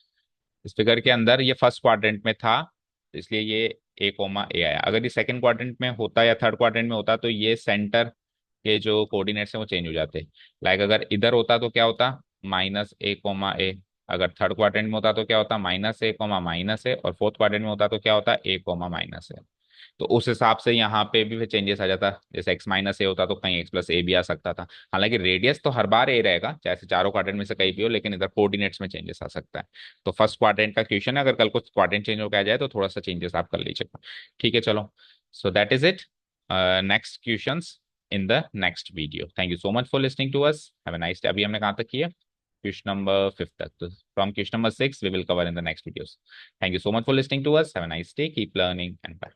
[SPEAKER 1] इस फिगर के अंदर ये फर्स्ट क्वाड्रेंट में था, इसलिए ये ए कोमा ए आया। अगर ये सेकंड क्वाड्रेंट में होता या थर्ड क्वाड्रेंट में होता, तो ये सेंटर के जो कोऑर्डिनेट्स हैं वो चेंज हो जाते। लाइक अगर इधर होता तो क्या होता, माइनस ए कोमा ए। अगर थर्ड क्वाड्रेंट में होता तो क्या होता, minus A comma minus a. और फोर्थ क्वाड्रेंट में होता तो क्या होता, ए कोमा माइनस ए। तो उस हिसाब से यहाँ पे भी चेंजेस आ जाता। जैसे एक्स माइनस ए होता तो कहीं एक्स प्लस ए भी आ सकता था। हालांकि रेडियस तो हर बार ए रहेगा, चाहे से चारों क्वाड्रेंट में से कहीं भी हो, लेकिन इधर कोऑर्डिनेट्स में चेंजेस आ सकता है। तो फर्स्ट क्वाड्रेंट का क्वेश्चन है, अगर कल को क्वाड्रेंट चेंज होकर आ जाए तो थोड़ा सा चेंजेस आप कर लीजिएगा। ठीक है, चलो। So that is it. Next questions in the next video. Thank you so much for listening to us. Have a nice day. अभी हमने कहाँ तक किया, क्वेश्चन नंबर 5 तक। तो from question number 6 we will cover in the next videos. Thank you so much for listening to us. Have a nice day. Keep learning and bye.